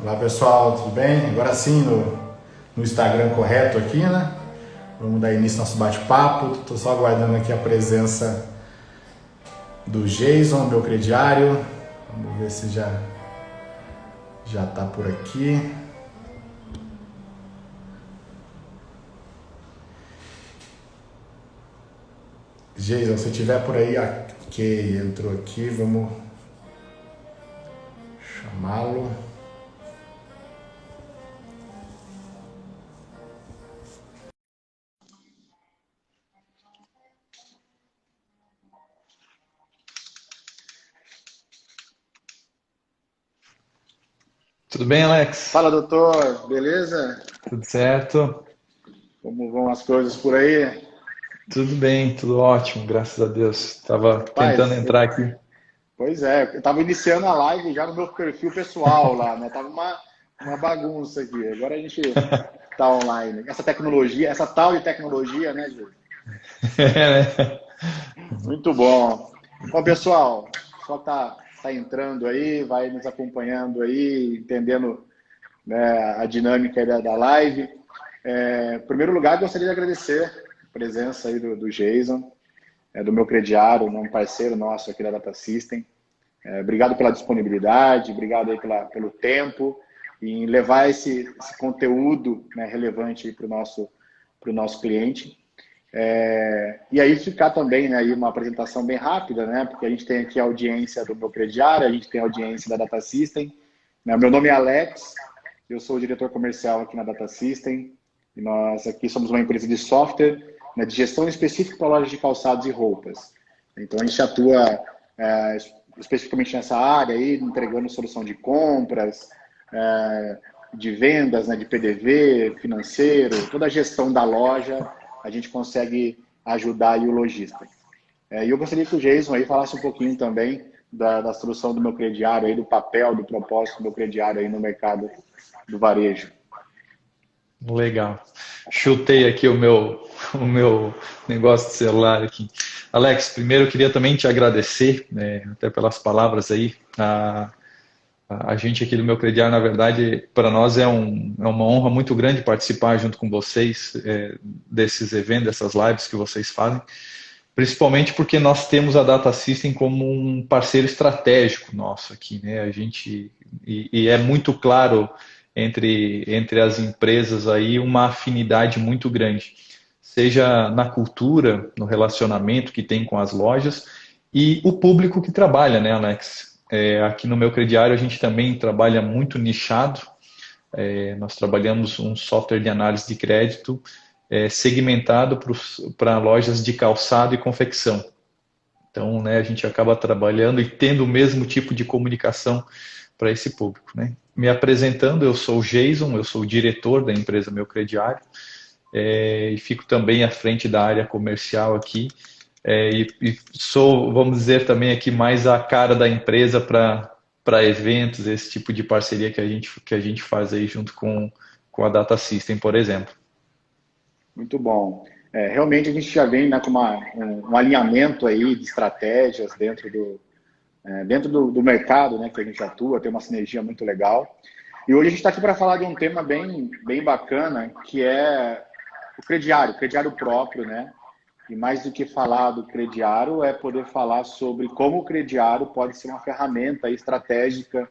Olá pessoal, tudo bem? Agora sim, no Instagram correto aqui, né? Vamos dar início ao nosso bate-papo. Estou só aguardando aqui a presença do Jason, meu crediário. Vamos ver se já está por aqui. Jason, se tiver por aí, ok, entrou aqui, vamos chamá-lo. Tudo bem, Alex? Fala, doutor, beleza? Tudo certo? Como vão as coisas por aí? Tudo bem, tudo ótimo, graças a Deus. Estava tentando Paz, entrar aqui. pois é, eu tava iniciando a live já no meu perfil pessoal lá, né? Tava uma bagunça aqui. Agora a gente tá online. Essa tecnologia, essa tal de tecnologia, né, Gil? Muito bom. Bom, pessoal, só tá entrando aí, vai nos acompanhando aí, entendendo, né, a dinâmica aí da live. Em primeiro lugar, gostaria de agradecer a presença aí do Jason, do meu crediário, um parceiro nosso aqui da Data System. Obrigado pela disponibilidade, obrigado aí pelo tempo em levar esse conteúdo, né, relevante para o nosso cliente. E aí ficar também, né, aí uma apresentação bem rápida, né, porque a gente tem aqui a audiência do meu crediário, a gente tem a audiência da Data System. Né, meu nome é Alex, eu sou o diretor comercial aqui na Data System, e nós aqui somos uma empresa de software, né, de gestão específica para lojas de calçados e roupas. Então a gente atua é, especificamente nessa área aí, entregando solução de compras, é, de vendas, né, de PDV, financeiro, toda a gestão da loja, a gente consegue ajudar aí o lojista. E eu gostaria que o Jason aí falasse um pouquinho também da solução do meu crediário, aí, do papel, do propósito do meu crediário aí no mercado do varejo. Legal. Chutei aqui o meu negócio de celular aqui. Alex, primeiro eu queria também te agradecer, né, até pelas palavras aí. A gente aqui do meu crediário, na verdade, para nós é uma honra muito grande participar junto com vocês desses eventos, dessas lives que vocês fazem. Principalmente porque nós temos a Data System como um parceiro estratégico nosso aqui, né? A gente e é muito claro entre as empresas aí uma afinidade muito grande, seja na cultura, no relacionamento que tem com as lojas e o público que trabalha, né, Alex? Aqui no meu crediário a gente também trabalha muito nichado. Nós trabalhamos um software de análise de crédito segmentado para lojas de calçado e confecção. Então, né, a gente acaba trabalhando e tendo o mesmo tipo de comunicação para esse público. Né? Me apresentando, eu sou o Jason, eu sou o diretor da empresa Meu Crediário, e fico também à frente da área comercial aqui, e sou, vamos dizer, também aqui mais a cara da empresa para eventos, esse tipo de parceria que a gente faz aí junto com a Data System, por exemplo. Muito bom. Realmente a gente já vem, né, com um alinhamento aí de estratégias dentro do mercado, né, que a gente atua, tem uma sinergia muito legal. E hoje a gente está aqui para falar de um tema bem bacana, que é o crediário próprio, né? E mais do que falar do crediário, é poder falar sobre como o crediário pode ser uma ferramenta estratégica,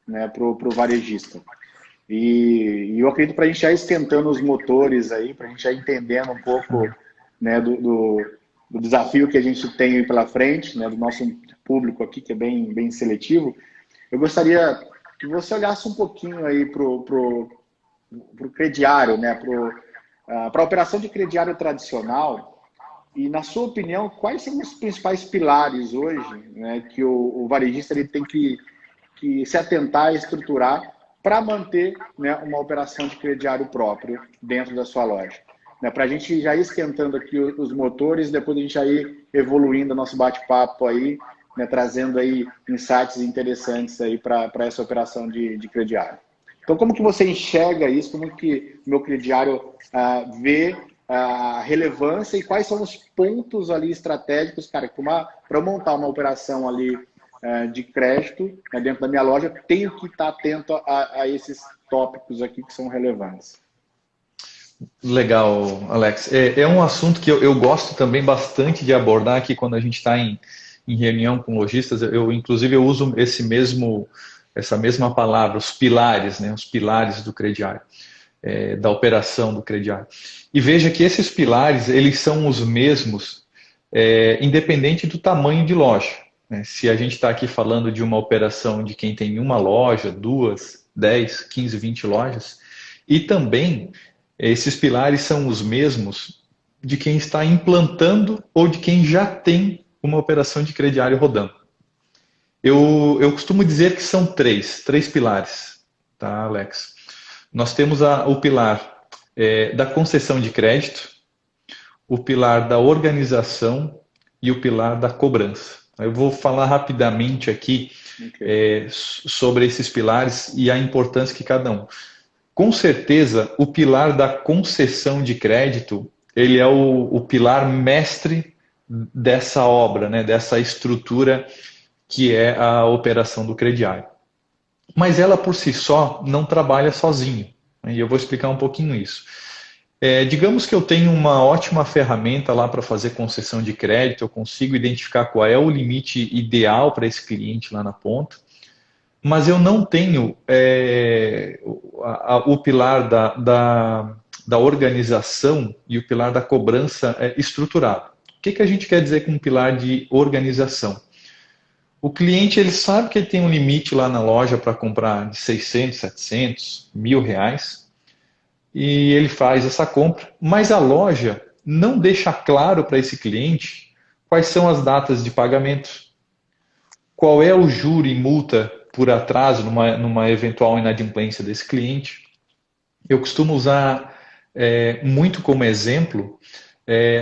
né, para o varejista. E eu acredito para a gente já esquentando os motores aí, para a gente já entendendo um pouco, né, do desafio que a gente tem aí pela frente, né, do nosso público aqui, que é bem seletivo, eu gostaria que você olhasse um pouquinho aí pro crediário, né, para a operação de crediário tradicional. E, na sua opinião, quais são os principais pilares hoje, né, que o varejista ele tem que se atentar e estruturar para manter, né, uma operação de crediário próprio dentro da sua loja? Né, para a gente já ir esquentando aqui os motores, depois a gente já ir evoluindo o nosso bate-papo aí, né, trazendo aí insights interessantes aí para essa operação de crediário. Então, como que você enxerga isso? Como que o meu crediário vê a relevância e quais são os pontos ali estratégicos, cara, para montar uma operação ali de crédito, né, dentro da minha loja, tenho que estar atento a esses tópicos aqui que são relevantes. Legal, Alex. É um assunto que eu gosto também bastante de abordar aqui quando a gente está em reunião com lojistas. Inclusive, eu uso essa mesma palavra, os pilares, né? Os pilares do crediário, da operação do crediário. E veja que esses pilares, eles são os mesmos, independente do tamanho de loja, né? Se a gente está aqui falando de uma operação de quem tem uma loja, 2, 10, 15, 20 lojas, e também esses pilares são os mesmos de quem está implantando ou de quem já tem uma operação de crediário rodando. Eu costumo dizer que são três pilares, tá, Alex? Nós temos o pilar da concessão de crédito, o pilar da organização e o pilar da cobrança. Eu vou falar rapidamente aqui sobre esses pilares e a importância que cada um. Com certeza, o pilar da concessão de crédito, ele é o pilar mestre dessa obra, né, dessa estrutura que é a operação do crediário. Mas ela, por si só, não trabalha sozinha, né, e eu vou explicar um pouquinho isso. Digamos que eu tenho uma ótima ferramenta lá para fazer concessão de crédito, eu consigo identificar qual é o limite ideal para esse cliente lá na ponta, mas eu não tenho o pilar da organização e o pilar da cobrança estruturado. O que a gente quer dizer com um pilar de organização? O cliente ele sabe que ele tem um limite lá na loja para comprar de 600, 700, R$1.000 e ele faz essa compra, mas a loja não deixa claro para esse cliente quais são as datas de pagamento, qual é o juro e multa por atraso numa eventual inadimplência desse cliente. Eu costumo usar muito como exemplo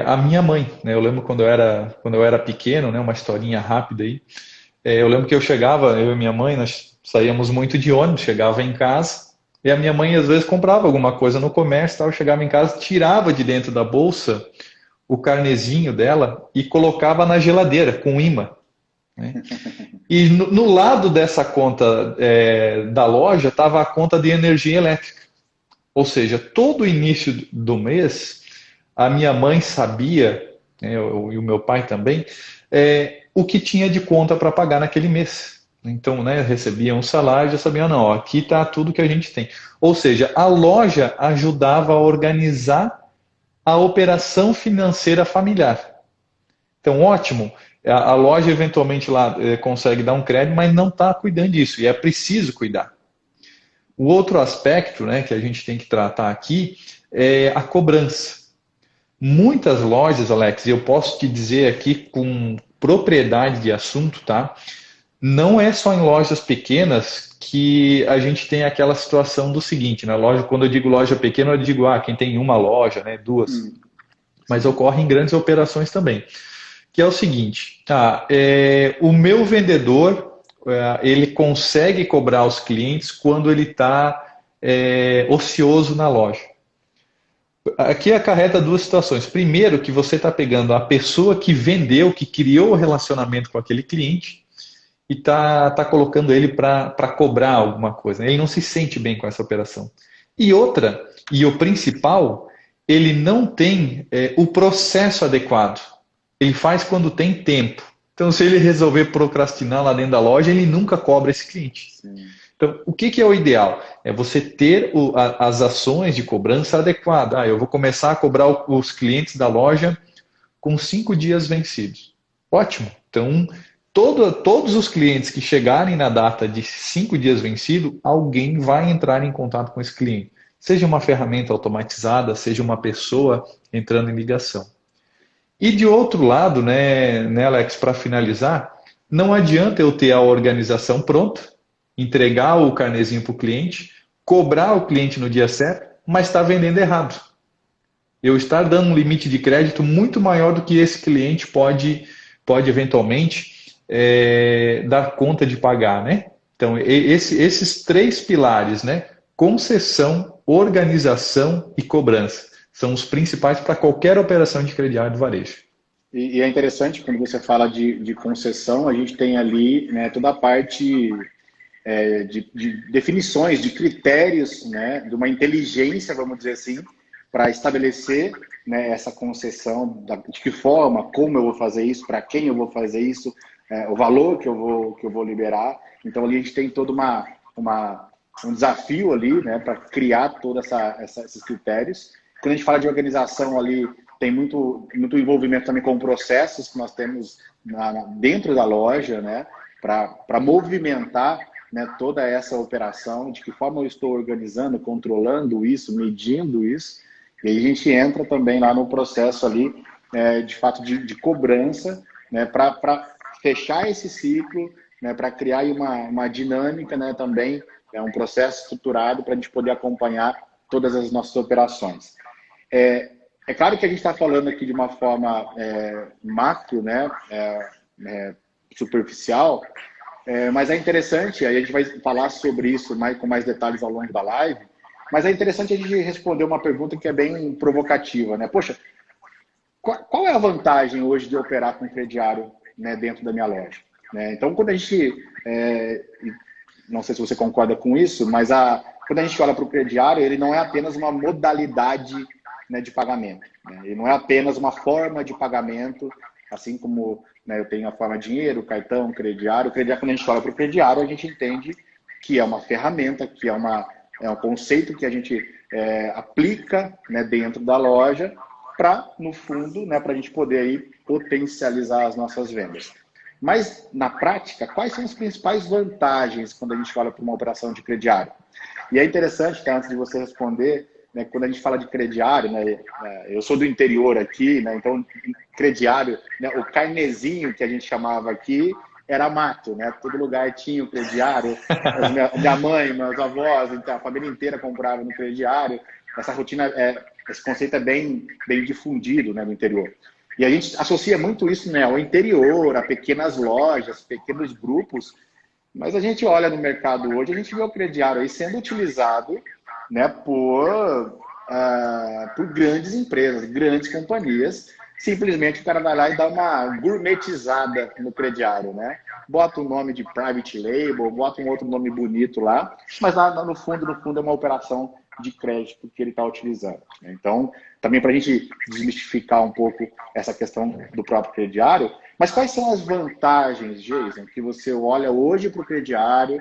a minha mãe, né? Eu lembro quando eu era pequeno, né? Uma historinha rápida aí. Eu lembro que eu e minha mãe, nós saíamos muito de ônibus, chegava em casa, e a minha mãe às vezes comprava alguma coisa no comércio, eu chegava em casa, tirava de dentro da bolsa o carnezinho dela e colocava na geladeira com imã, né? E no lado dessa conta da loja estava a conta de energia elétrica. Ou seja, todo o início do mês, a minha mãe sabia, né, e o meu pai também, o que tinha de conta para pagar naquele mês. Então, né, recebia um salário e já sabia, não, ó, aqui está tudo que a gente tem. Ou seja, a loja ajudava a organizar a operação financeira familiar. Então, ótimo. A loja eventualmente lá consegue dar um crédito, mas não está cuidando disso, e é preciso cuidar. O outro aspecto, né, que a gente tem que tratar aqui é a cobrança. Muitas lojas, Alex, e eu posso te dizer aqui com propriedade de assunto, tá? Não é só em lojas pequenas que a gente tem aquela situação do seguinte, na loja, quando eu digo loja pequena, eu digo quem tem uma loja, né, 2. Mas ocorre em grandes operações também. Que é o seguinte, o meu vendedor, ele consegue cobrar os clientes quando ele está ocioso na loja. Aqui acarreta duas situações. Primeiro, que você está pegando a pessoa que vendeu, que criou o relacionamento com aquele cliente e está colocando ele para cobrar alguma coisa. Ele não se sente bem com essa operação. E outra, e o principal, ele não tem o processo adequado. Ele faz quando tem tempo. Então, se ele resolver procrastinar lá dentro da loja, ele nunca cobra esse cliente. Sim. Então, o que é o ideal? É você ter as ações de cobrança adequadas. Eu vou começar a cobrar os clientes da loja com 5 dias vencidos. Ótimo. Então, todos os clientes que chegarem na data de 5 dias vencido, alguém vai entrar em contato com esse cliente. Seja uma ferramenta automatizada, seja uma pessoa entrando em ligação. E de outro lado, né, Alex, para finalizar, não adianta eu ter a organização pronta, entregar o carnezinho para o cliente, cobrar o cliente no dia certo, mas estar vendendo errado. Eu estar dando um limite de crédito muito maior do que esse cliente pode eventualmente dar conta de pagar, né? Então, esses 3 pilares, né? Concessão, organização e cobrança, são os principais para qualquer operação de crediário do varejo. E é interessante quando você fala de concessão, a gente tem ali, né, toda a parte de definições, de critérios, né, de uma inteligência, vamos dizer assim, para estabelecer, né, essa concessão, de que forma, como eu vou fazer isso, para quem eu vou fazer isso, o valor que eu vou liberar. Então ali a gente tem todo um desafio ali, né, para criar todos esses critérios. Quando a gente fala de organização ali, tem muito envolvimento também com processos que nós temos dentro da loja, né, para movimentar, né, toda essa operação, de que forma eu estou organizando, controlando isso, medindo isso. E aí a gente entra também lá no processo ali, de fato, de cobrança, né, para fechar esse ciclo, né, para criar aí uma dinâmica, né, também, um processo estruturado para a gente poder acompanhar todas as nossas operações. É claro que a gente está falando aqui de uma forma macro, né, superficial, mas é interessante, aí a gente vai falar sobre isso com mais detalhes ao longo da live, mas é interessante a gente responder uma pergunta que é bem provocativa, né? Poxa, qual é a vantagem hoje de operar com crediário, né, dentro da minha loja? Né? Então, quando a gente, não sei se você concorda com isso, mas quando a gente olha para o crediário, ele não é apenas uma modalidade, né, de pagamento, né? Ele não é apenas uma forma de pagamento, assim como, né, eu tenho a forma de dinheiro, cartão, crediário. O crediário, quando a gente olha para o crediário, a gente entende que é uma ferramenta, que é um conceito que a gente aplica, né, dentro da loja para, no fundo, né, para a gente poder aí potencializar as nossas vendas. Mas, na prática, quais são as principais vantagens quando a gente fala para uma operação de crediário? E é interessante, tá, antes de você responder, né, quando a gente fala de crediário, né, eu sou do interior aqui, né, então crediário, né, o carnezinho que a gente chamava aqui era mato, né? Todo lugar tinha o crediário, minha mãe, meus avós, então a família inteira comprava no crediário. Essa rotina, esse conceito é bem difundido, né, no interior. E a gente associa muito isso, né, ao interior, a pequenas lojas, pequenos grupos, mas a gente olha no mercado hoje, a gente vê o crediário aí sendo utilizado, né, por grandes empresas, grandes companhias. Simplesmente o cara vai lá e dá uma gourmetizada no crediário, né? Bota um nome de private label, bota um outro nome bonito lá, mas lá no fundo é uma operação de crédito que ele está utilizando. Então, também para a gente desmistificar um pouco essa questão do próprio crediário, mas quais são as vantagens, Jason, que você olha hoje para o crediário,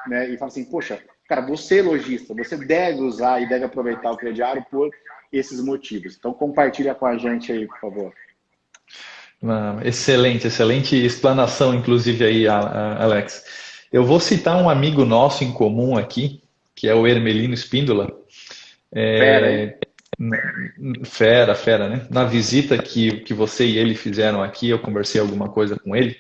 né, e fala assim, poxa, cara, você lojista, você deve usar e deve aproveitar o crediário por esses motivos. Então, compartilha com a gente aí, por favor. Excelente explanação, inclusive aí, Alex. Eu vou citar um amigo nosso em comum aqui, que é o Hermelino Espíndola. Fera, né? Na visita que você e ele fizeram aqui, eu conversei alguma coisa com ele,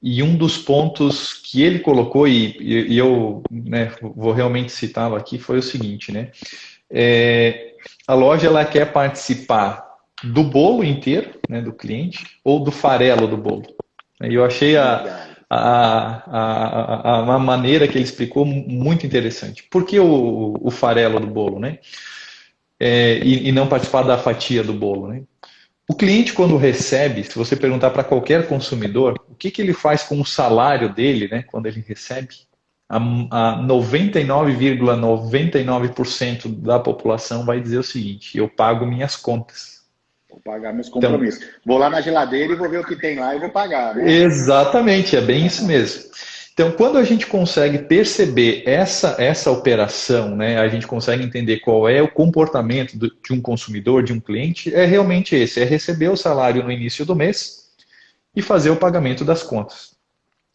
e um dos pontos que ele colocou, e eu, né, vou realmente citá-lo aqui, foi o seguinte, né? A loja ela quer participar do bolo inteiro, né, do cliente, ou do farelo do bolo. E eu achei a maneira que ele explicou muito interessante. Por que o farelo do bolo, né? E não participar da fatia do bolo, né? O cliente, quando recebe, se você perguntar para qualquer consumidor, o que ele faz com o salário dele, né, quando ele recebe, a 99,99% da população vai dizer o seguinte: eu pago minhas contas. Vou pagar meus compromissos. Então, vou lá na geladeira e vou ver o que tem lá e vou pagar, né? Exatamente, é bem isso mesmo. Então, quando a gente consegue perceber essa operação, né, a gente consegue entender qual é o comportamento de um consumidor, de um cliente, é realmente esse: é receber o salário no início do mês e fazer o pagamento das contas.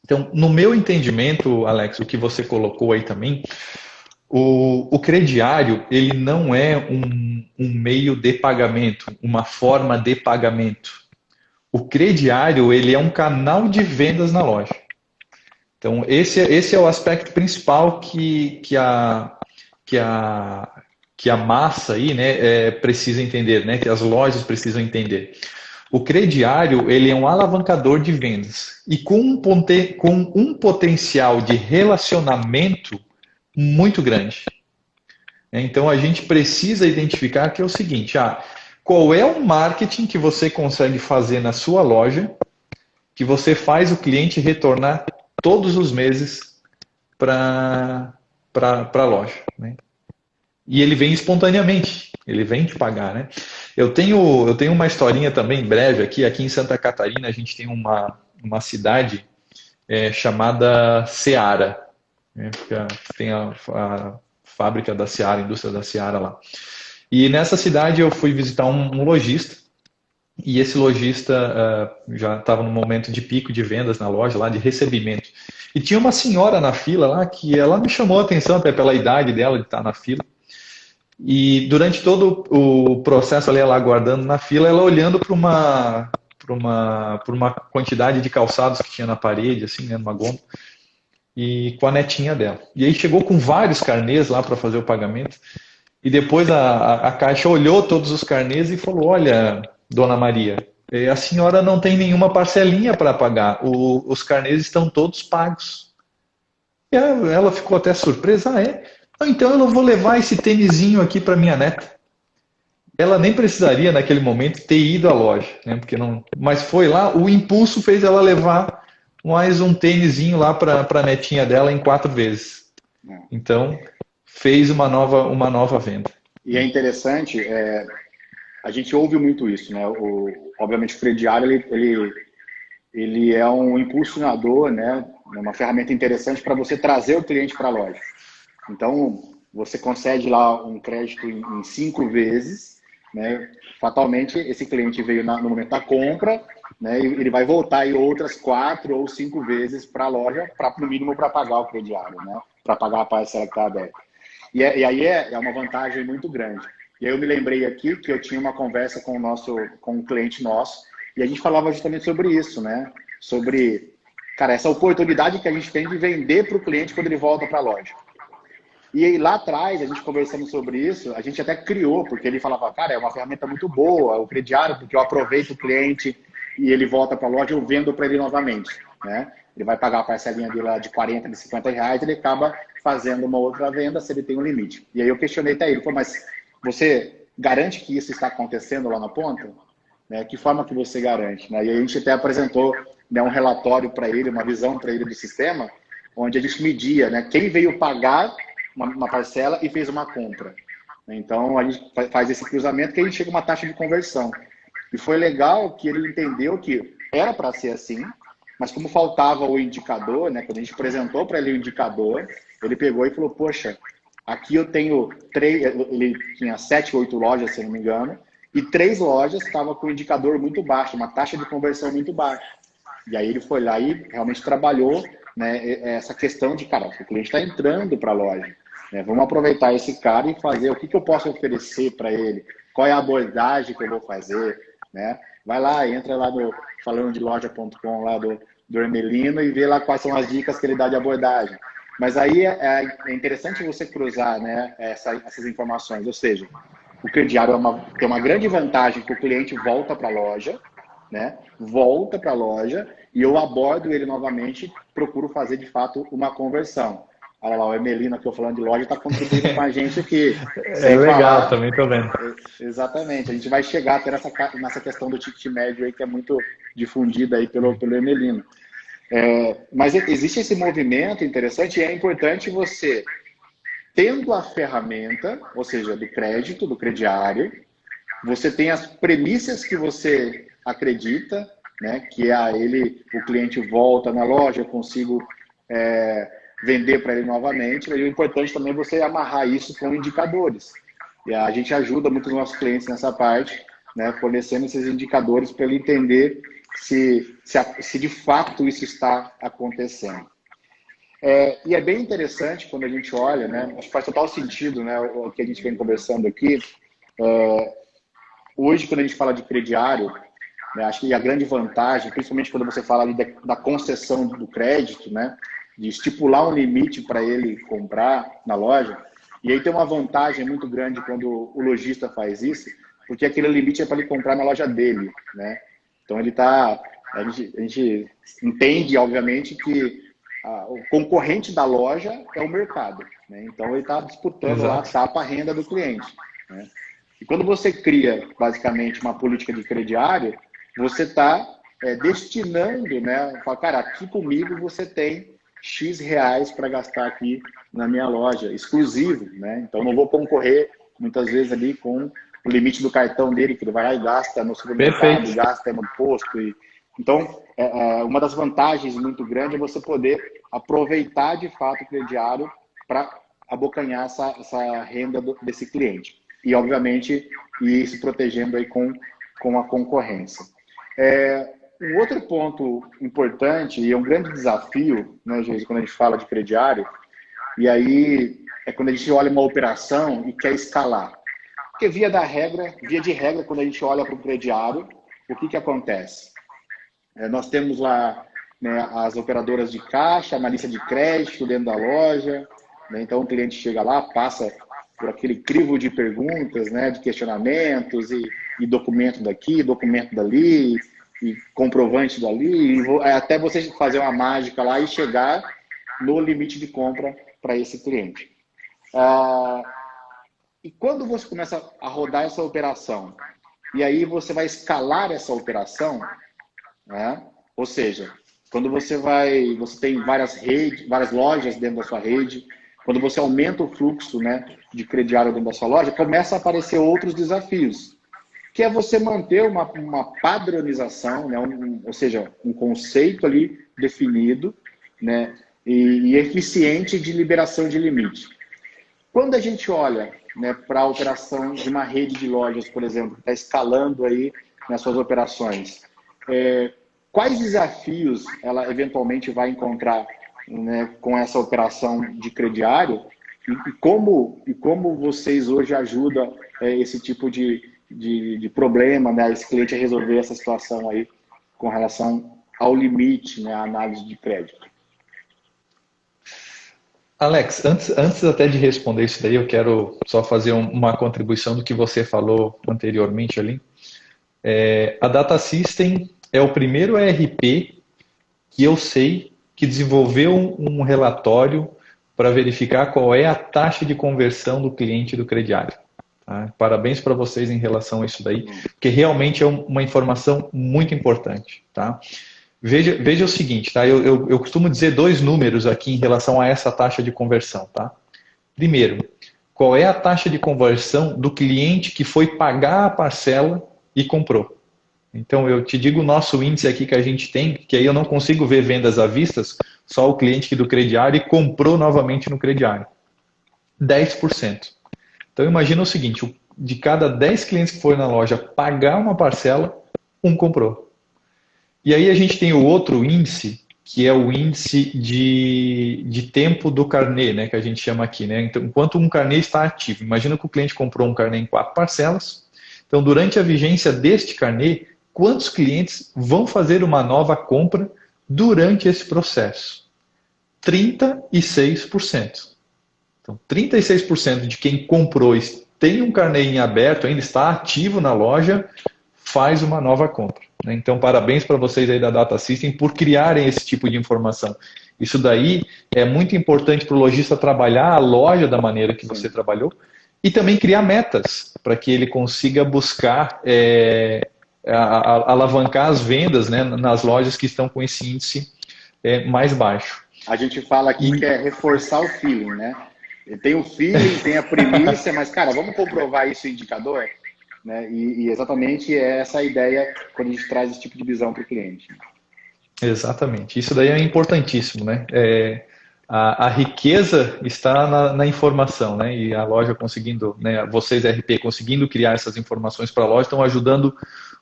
Então, no meu entendimento, Alex, o que você colocou aí também, o crediário, ele não é um meio de pagamento, uma forma de pagamento. O crediário, ele é um canal de vendas na loja. Então, esse é o aspecto principal que a massa aí, né, precisa entender, né, que as lojas precisam entender. O crediário, ele é um alavancador de vendas e com um potencial de relacionamento muito grande. Então, a gente precisa identificar que é o seguinte: qual é o marketing que você consegue fazer na sua loja que você faz o cliente retornar todos os meses para a loja, né? E ele vem espontaneamente, ele vem te pagar, né? Eu tenho uma historinha também breve aqui em Santa Catarina, a gente tem uma cidade chamada Seara, né? Tem a fábrica da Seara, a indústria da Seara lá. E nessa cidade eu fui visitar um lojista, e esse lojista já estava no momento de pico de vendas na loja, lá de recebimento. E tinha uma senhora na fila lá que ela me chamou a atenção, até pela idade dela de estar na fila. E durante todo o processo ali, ela aguardando na fila, ela olhando para uma quantidade de calçados que tinha na parede, assim, né, numa gôndola, e com a netinha dela. E aí chegou com vários carnês lá para fazer o pagamento. E depois a caixa olhou todos os carnês e falou: olha, dona Maria, a senhora não tem nenhuma parcelinha para pagar, os carnês estão todos pagos. E ela ficou até surpresa: ah, é? Então eu não vou levar esse tênisinho aqui para minha neta. Ela nem precisaria naquele momento ter ido à loja, né? Porque não, mas foi lá, o impulso fez ela levar mais um tênisinho lá para a netinha dela em 4 vezes. Então fez uma nova venda. E é interessante, a gente ouve muito isso, né? Obviamente o crediário ele é um impulsionador, né? Uma ferramenta interessante para você trazer o cliente para a loja. Então você concede lá um crédito em 5 vezes, né? Fatalmente esse cliente veio no momento da compra, né? E ele vai voltar em outras 4 ou 5 vezes para a loja, no mínimo para pagar o crediário, né? Para pagar a parcela que está aberta. E aí é uma vantagem muito grande. E aí eu me lembrei aqui que eu tinha uma conversa com um cliente nosso, e a gente falava justamente sobre isso, né? Sobre, cara, essa oportunidade que a gente tem de vender para o cliente quando ele volta para a loja. E aí lá atrás, a gente conversando sobre isso, a gente até criou, porque ele falava: cara, é uma ferramenta muito boa, o crediário, porque eu aproveito o cliente e ele volta para a loja, eu vendo para ele novamente, né? Ele vai pagar a parcelinha dele lá de 40, de 50 reais, ele acaba fazendo uma outra venda se ele tem um limite. E aí eu questionei até ele: pô, mas você garante que isso está acontecendo lá na ponta? Né? Que forma que você garante? Né? E aí a gente até apresentou, né, um relatório para ele, uma visão para ele do sistema, onde a gente media, né, quem veio pagar uma parcela e fez uma compra. Então a gente faz esse cruzamento que a gente chega a uma taxa de conversão. E foi legal que ele entendeu que era para ser assim, mas como faltava o indicador, né, quando a gente apresentou para ele o indicador, ele pegou e falou: poxa, aqui eu tenho 3, ele tinha 7, 8 lojas, se não me engano, e 3 lojas estavam com um indicador muito baixo, uma taxa de conversão muito baixa. E aí ele foi lá e realmente trabalhou, né, essa questão de, cara, o cliente está entrando para a loja, né, vamos aproveitar esse cara e fazer o que eu posso oferecer para ele, qual é a abordagem que eu vou fazer, né? Vai lá, entra lá no falandodeloja.com lá do Hermelino e vê lá quais são as dicas que ele dá de abordagem. Mas aí é interessante você cruzar, né, essas informações, ou seja, o crediário tem uma grande vantagem que o cliente volta para a loja, né? Volta para a loja e eu abordo ele novamente, procuro fazer de fato uma conversão. Olha lá, o Hermelino aqui, eu falando de loja, está contribuindo com a gente aqui. É legal, também estou vendo. Exatamente, a gente vai chegar até nessa questão do ticket médio aí, que é muito difundida aí pelo Hermelino. Mas existe esse movimento interessante e é importante você, tendo a ferramenta, ou seja, do crédito, do crediário, você tem as premissas que você acredita, né, que o cliente volta na loja, eu consigo vender para ele novamente, mas o importante também é você amarrar isso com indicadores. E a gente ajuda muito os nossos clientes nessa parte, né, fornecendo esses indicadores para ele entender se de fato isso está acontecendo. E é bem interessante quando a gente olha, né, acho que faz total sentido, né, o que a gente vem conversando aqui. Hoje, quando a gente fala de crediário, né, acho que a grande vantagem, principalmente quando você fala ali da concessão do crédito, né, de estipular um limite para ele comprar na loja, e aí tem uma vantagem muito grande quando o lojista faz isso, porque aquele limite é para ele comprar na loja dele, né? Então a gente entende, obviamente, que o concorrente da loja é o mercado, né? Então ele está disputando lá a renda do cliente, né? E quando você cria, basicamente, uma política de crediário, você está destinando, né? Fala, cara, aqui comigo você tem X reais para gastar aqui na minha loja, exclusivo, né? Então não vou concorrer muitas vezes ali com o limite do cartão dele, que ele vai lá e gasta no supermercado, Perfeito. gasta no posto. Então, uma das vantagens muito grandes é você poder aproveitar de fato o crediário para abocanhar essa renda desse cliente. E, obviamente, ir se protegendo aí com a concorrência. Um outro ponto importante, e é um grande desafio, né, Jesus, quando a gente fala de crediário, e aí é quando a gente olha uma operação e quer escalar. Porque via de regra, quando a gente olha para o crediário, o que acontece? Nós temos lá, né, as operadoras de caixa, analista de crédito dentro da loja, né, então o cliente chega lá, passa por aquele crivo de perguntas, né, de questionamentos e documento daqui, documento dali, e comprovante dali, até você fazer uma mágica lá e chegar no limite de compra para esse cliente. E quando você começa a rodar essa operação, e aí você vai escalar essa operação, né? Ou seja, quando você tem várias redes, várias lojas dentro da sua rede, quando você aumenta o fluxo, né, de crediário dentro da sua loja, começa a aparecer outros desafios, que é você manter uma padronização, né, ou seja, um conceito ali definido, né, e eficiente de liberação de limite. Quando a gente olha, né, para a operação de uma rede de lojas, por exemplo, que está escalando aí nas suas operações, quais desafios ela eventualmente vai encontrar, né, com essa operação de crediário e como vocês hoje ajudam esse tipo de problema, né, esse cliente a resolver essa situação aí com relação ao limite, né, à análise de crédito? Alex, antes até de responder isso daí, eu quero só fazer uma contribuição do que você falou anteriormente ali. A Data System é o primeiro ERP que eu sei que desenvolveu um relatório para verificar qual é a taxa de conversão do cliente do crediário. Tá? Parabéns para vocês em relação a isso daí, porque realmente é uma informação muito importante. Tá? Veja o seguinte, tá? Eu costumo dizer 2 números aqui em relação a essa taxa de conversão. Tá? Primeiro, qual é a taxa de conversão do cliente que foi pagar a parcela e comprou? Então, eu te digo o nosso índice aqui que a gente tem, que aí eu não consigo ver vendas à vista, só o cliente que do crediário e comprou novamente no crediário. 10%. Então, imagina o seguinte, de cada 10 clientes que foram na loja pagar uma parcela, 1 comprou. E aí a gente tem o outro índice, que é o índice de tempo do carnê, né, que a gente chama aqui. Né? Então, enquanto um carnê está ativo, imagina que o cliente comprou um carnê em 4 parcelas. Então, durante a vigência deste carnê, quantos clientes vão fazer uma nova compra durante esse processo? 36%. Então, 36% de quem comprou tem um carnê em aberto, ainda está ativo na loja, faz uma nova compra. Né? Então, parabéns para vocês aí da Data System por criarem esse tipo de informação. Isso daí é muito importante para o lojista trabalhar a loja da maneira que você trabalhou e também criar metas para que ele consiga buscar alavancar as vendas, né, nas lojas que estão com esse índice mais baixo. A gente fala aqui que é reforçar o feeling, né? Tem o feeling, tem a primícia, mas, cara, vamos comprovar isso em indicador? Né? E exatamente é essa a ideia quando a gente traz esse tipo de visão para o cliente. Exatamente. Isso daí é importantíssimo, né? A riqueza está na informação, né? E a loja conseguindo, né? Vocês, RP, conseguindo criar essas informações para a loja, estão ajudando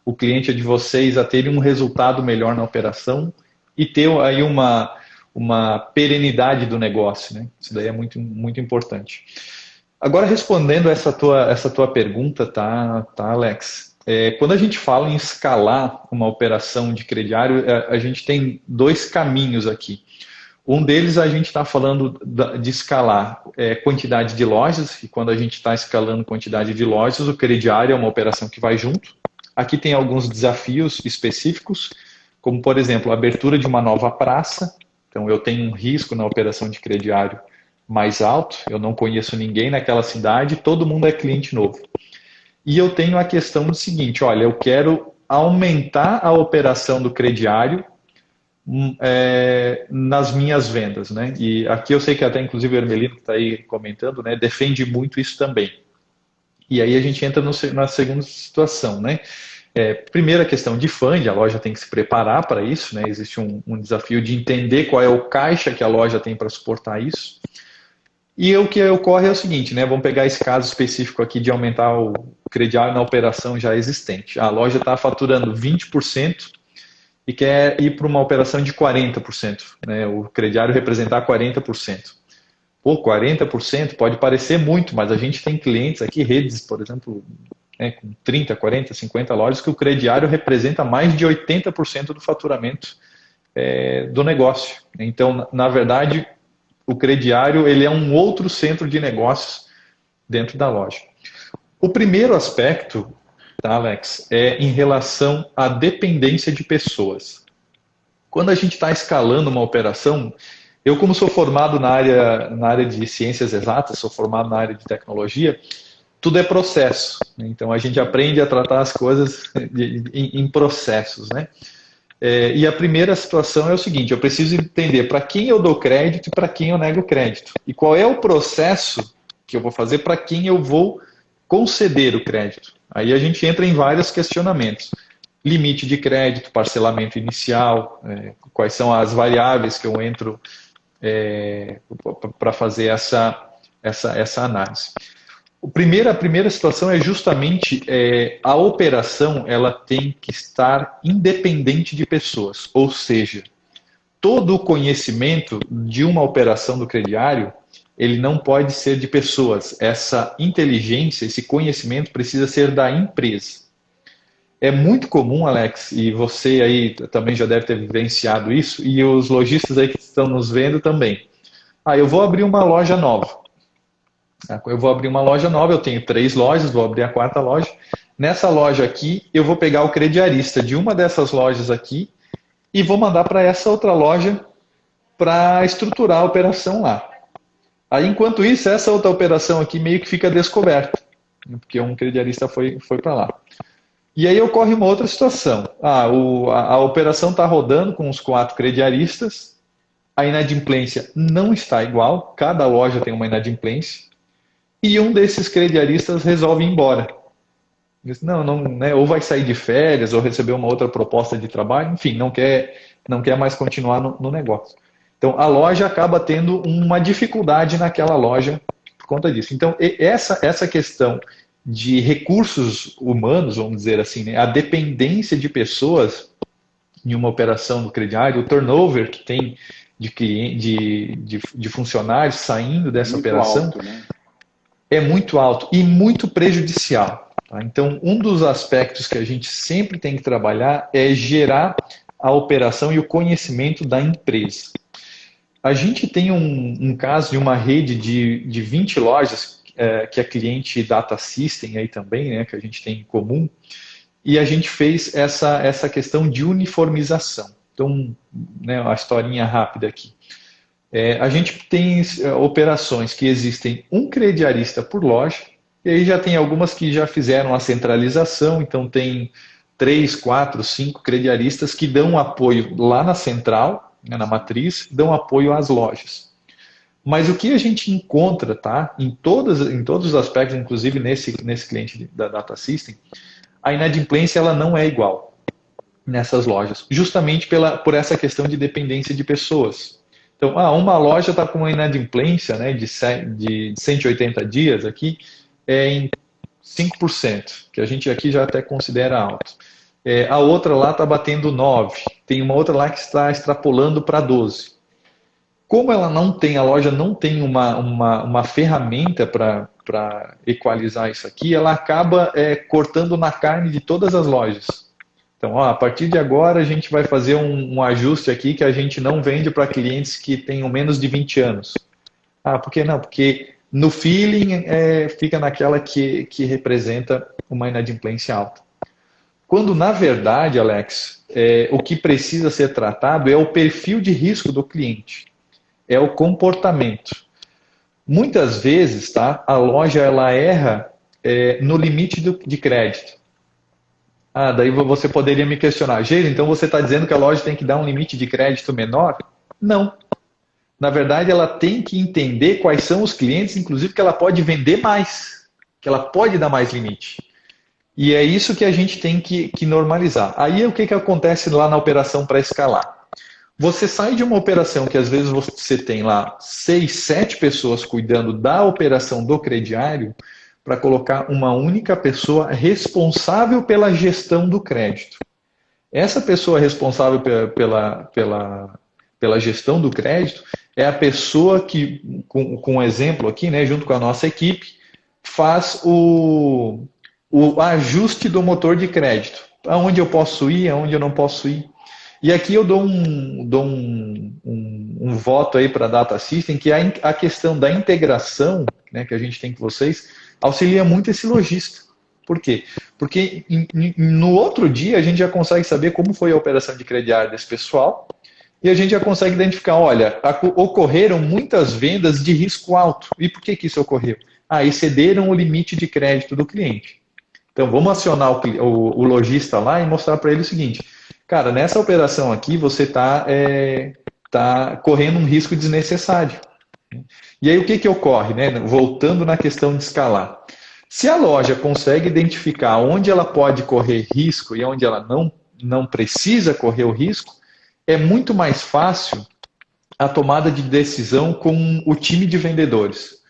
o cliente de vocês a ter um resultado melhor na operação e ter aí uma perenidade do negócio, né? Isso daí é muito, muito importante. Agora, respondendo essa tua pergunta, tá, Alex? Quando a gente fala em escalar uma operação de crediário, a gente tem 2 caminhos aqui. Um deles a gente está falando de escalar quantidade de lojas, e quando a gente está escalando quantidade de lojas, o crediário é uma operação que vai junto. Aqui tem alguns desafios específicos, como, por exemplo, a abertura de uma nova praça. Então, eu tenho um risco na operação de crediário mais alto, eu não conheço ninguém naquela cidade, todo mundo é cliente novo. e eu tenho a questão do seguinte, olha, eu quero aumentar a operação do crediário nas minhas vendas, né? E aqui eu sei que até inclusive o Hermelino que está aí comentando, né, defende muito isso também. E aí a gente entra na segunda situação, né? Primeira questão de fund, a loja tem que se preparar para isso, né? Existe um desafio de entender qual é o caixa que a loja tem para suportar isso. E o que ocorre é o seguinte, né? Vamos pegar esse caso específico aqui de aumentar o crediário na operação já existente. A loja está faturando 20% e quer ir para uma operação de 40%, né? O crediário representar 40%. Pô, 40% pode parecer muito, mas a gente tem clientes aqui, redes, por exemplo, né, com 30, 40, 50 lojas, que o crediário representa mais de 80% do faturamento do negócio. Então, na verdade, o crediário ele é um outro centro de negócios dentro da loja. O primeiro aspecto, tá, Alex, é em relação à dependência de pessoas. Quando a gente está escalando uma operação, eu como sou formado na área de ciências exatas, sou formado na área de tecnologia, tudo é processo. Então a gente aprende a tratar as coisas em processos, né? E a primeira situação é o seguinte, eu preciso entender para quem eu dou crédito e para quem eu nego crédito. E qual é o processo que eu vou fazer para quem eu vou conceder o crédito. Aí a gente entra em vários questionamentos. Limite de crédito, parcelamento inicial, quais são as variáveis que eu entro para fazer essa análise. A primeira situação é justamente a operação ela tem que estar independente de pessoas, ou seja, todo o conhecimento de uma operação do crediário ele não pode ser de pessoas. Essa inteligência, esse conhecimento precisa ser da empresa. É muito comum, Alex, e você aí também já deve ter vivenciado isso, e os lojistas aí que estão nos vendo também. Eu vou abrir uma loja nova. Eu tenho 3 lojas, vou abrir a 4ª loja. Nessa loja aqui, eu vou pegar o crediarista de uma dessas lojas aqui e vou mandar para essa outra loja para estruturar a operação lá. Aí, enquanto isso, essa outra operação aqui meio que fica descoberta, porque um crediarista foi para lá. E aí ocorre uma outra situação. A operação está rodando com os 4 crediaristas, a inadimplência não está igual, cada loja tem uma inadimplência, e um desses crediaristas resolve ir embora. Diz, não, né, ou vai sair de férias, ou receber uma outra proposta de trabalho, enfim, não quer mais continuar no negócio. Então, a loja acaba tendo uma dificuldade naquela loja por conta disso. Então, essa questão de recursos humanos, vamos dizer assim, né, a dependência de pessoas em uma operação do crediário, o turnover que tem de funcionários saindo dessa muito operação alto, né? É muito alto e muito prejudicial. Tá? Então, um dos aspectos que a gente sempre tem que trabalhar é gerar a operação e o conhecimento da empresa. A gente tem um caso de uma rede de 20 lojas que é cliente Data System aí também, né, que a gente tem em comum, e a gente fez essa questão de uniformização. Então, né, uma historinha rápida aqui. A gente tem operações que existem um crediarista por loja, e aí já tem algumas que já fizeram a centralização, então tem 3, 4, 5 crediaristas que dão apoio lá na central, na matriz, dão apoio às lojas. Mas o que a gente encontra, tá, em todos os aspectos, inclusive nesse cliente da Data System, a inadimplência ela não é igual nessas lojas, justamente por essa questão de dependência de pessoas. Então, uma loja está com uma inadimplência, né, de 180 dias aqui, em 5%, que a gente aqui já até considera alto. A outra lá está batendo 9%, tem uma outra lá que está extrapolando para 12%. Como ela não tem, a loja não tem uma ferramenta para equalizar isso aqui, ela acaba cortando na carne de todas as lojas. Então, a partir de agora a gente vai fazer um ajuste aqui que a gente não vende para clientes que tenham menos de 20 anos. Por que não? Porque no feeling fica naquela que representa uma inadimplência alta. Quando, na verdade, Alex, o que precisa ser tratado é o perfil de risco do cliente, é o comportamento. Muitas vezes, tá, a loja ela erra no limite de crédito. Ah, daí você poderia me questionar, Geiro, então você está dizendo que a loja tem que dar um limite de crédito menor? Não. Na verdade, ela tem que entender quais são os clientes, inclusive que ela pode vender mais, que ela pode dar mais limite. E é isso que a gente tem que normalizar. Aí o que acontece lá na operação para escalar? Você sai de uma operação que às vezes você tem lá 6, 7 pessoas cuidando da operação do crediário para colocar uma única pessoa responsável pela gestão do crédito. Essa pessoa responsável pela gestão do crédito é a pessoa que, com um exemplo aqui, né, junto com a nossa equipe, faz o ajuste do motor de crédito. Aonde eu posso ir, aonde eu não posso ir. E aqui eu dou um voto aí para a Data System, que a questão da integração, né, que a gente tem com vocês, auxilia muito esse lojista. Por quê? Porque no outro dia a gente já consegue saber como foi a operação de crediário desse pessoal e a gente já consegue identificar, olha, ocorreram muitas vendas de risco alto. E por que isso ocorreu? Excederam o limite de crédito do cliente. Então vamos acionar o lojista lá e mostrar para ele o seguinte, cara, nessa operação aqui você está correndo um risco desnecessário. E aí o que ocorre, né? Voltando na questão de escalar. Se a loja consegue identificar onde ela pode correr risco e onde ela não precisa correr o risco, é muito mais fácil a tomada de decisão com o time de vendedores.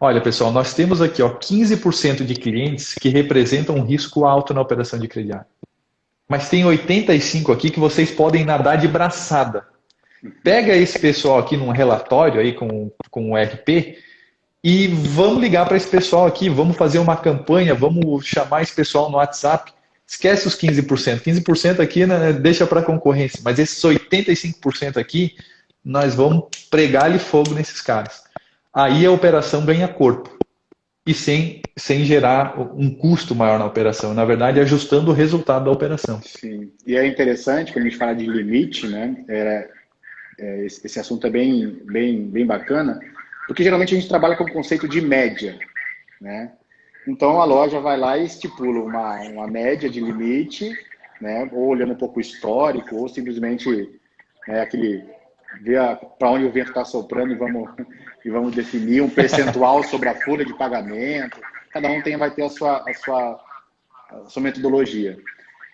Olha, pessoal, nós temos aqui 15% de clientes que representam um risco alto na operação de crediário. Mas tem 85 aqui que vocês podem nadar de braçada. Pega esse pessoal aqui num relatório aí com o RP e vamos ligar para esse pessoal aqui, vamos fazer uma campanha, vamos chamar esse pessoal no WhatsApp. Esquece os 15%. 15% aqui, né, deixa para a concorrência. Mas esses 85% aqui, nós vamos pregar-lhe fogo nesses caras. Aí a operação ganha corpo. E sem gerar um custo maior na operação. Na verdade, ajustando o resultado da operação. Sim. E é interessante, quando a gente fala de limite, né? Esse assunto é bem bacana, porque geralmente a gente trabalha com o conceito de média, né? Então a loja vai lá e estipula uma média de limite, né? Ou olhando um pouco o histórico, ou simplesmente ver para onde o vento está soprando e vamos definir um percentual sobre a folha de pagamento. Cada um vai ter a sua metodologia.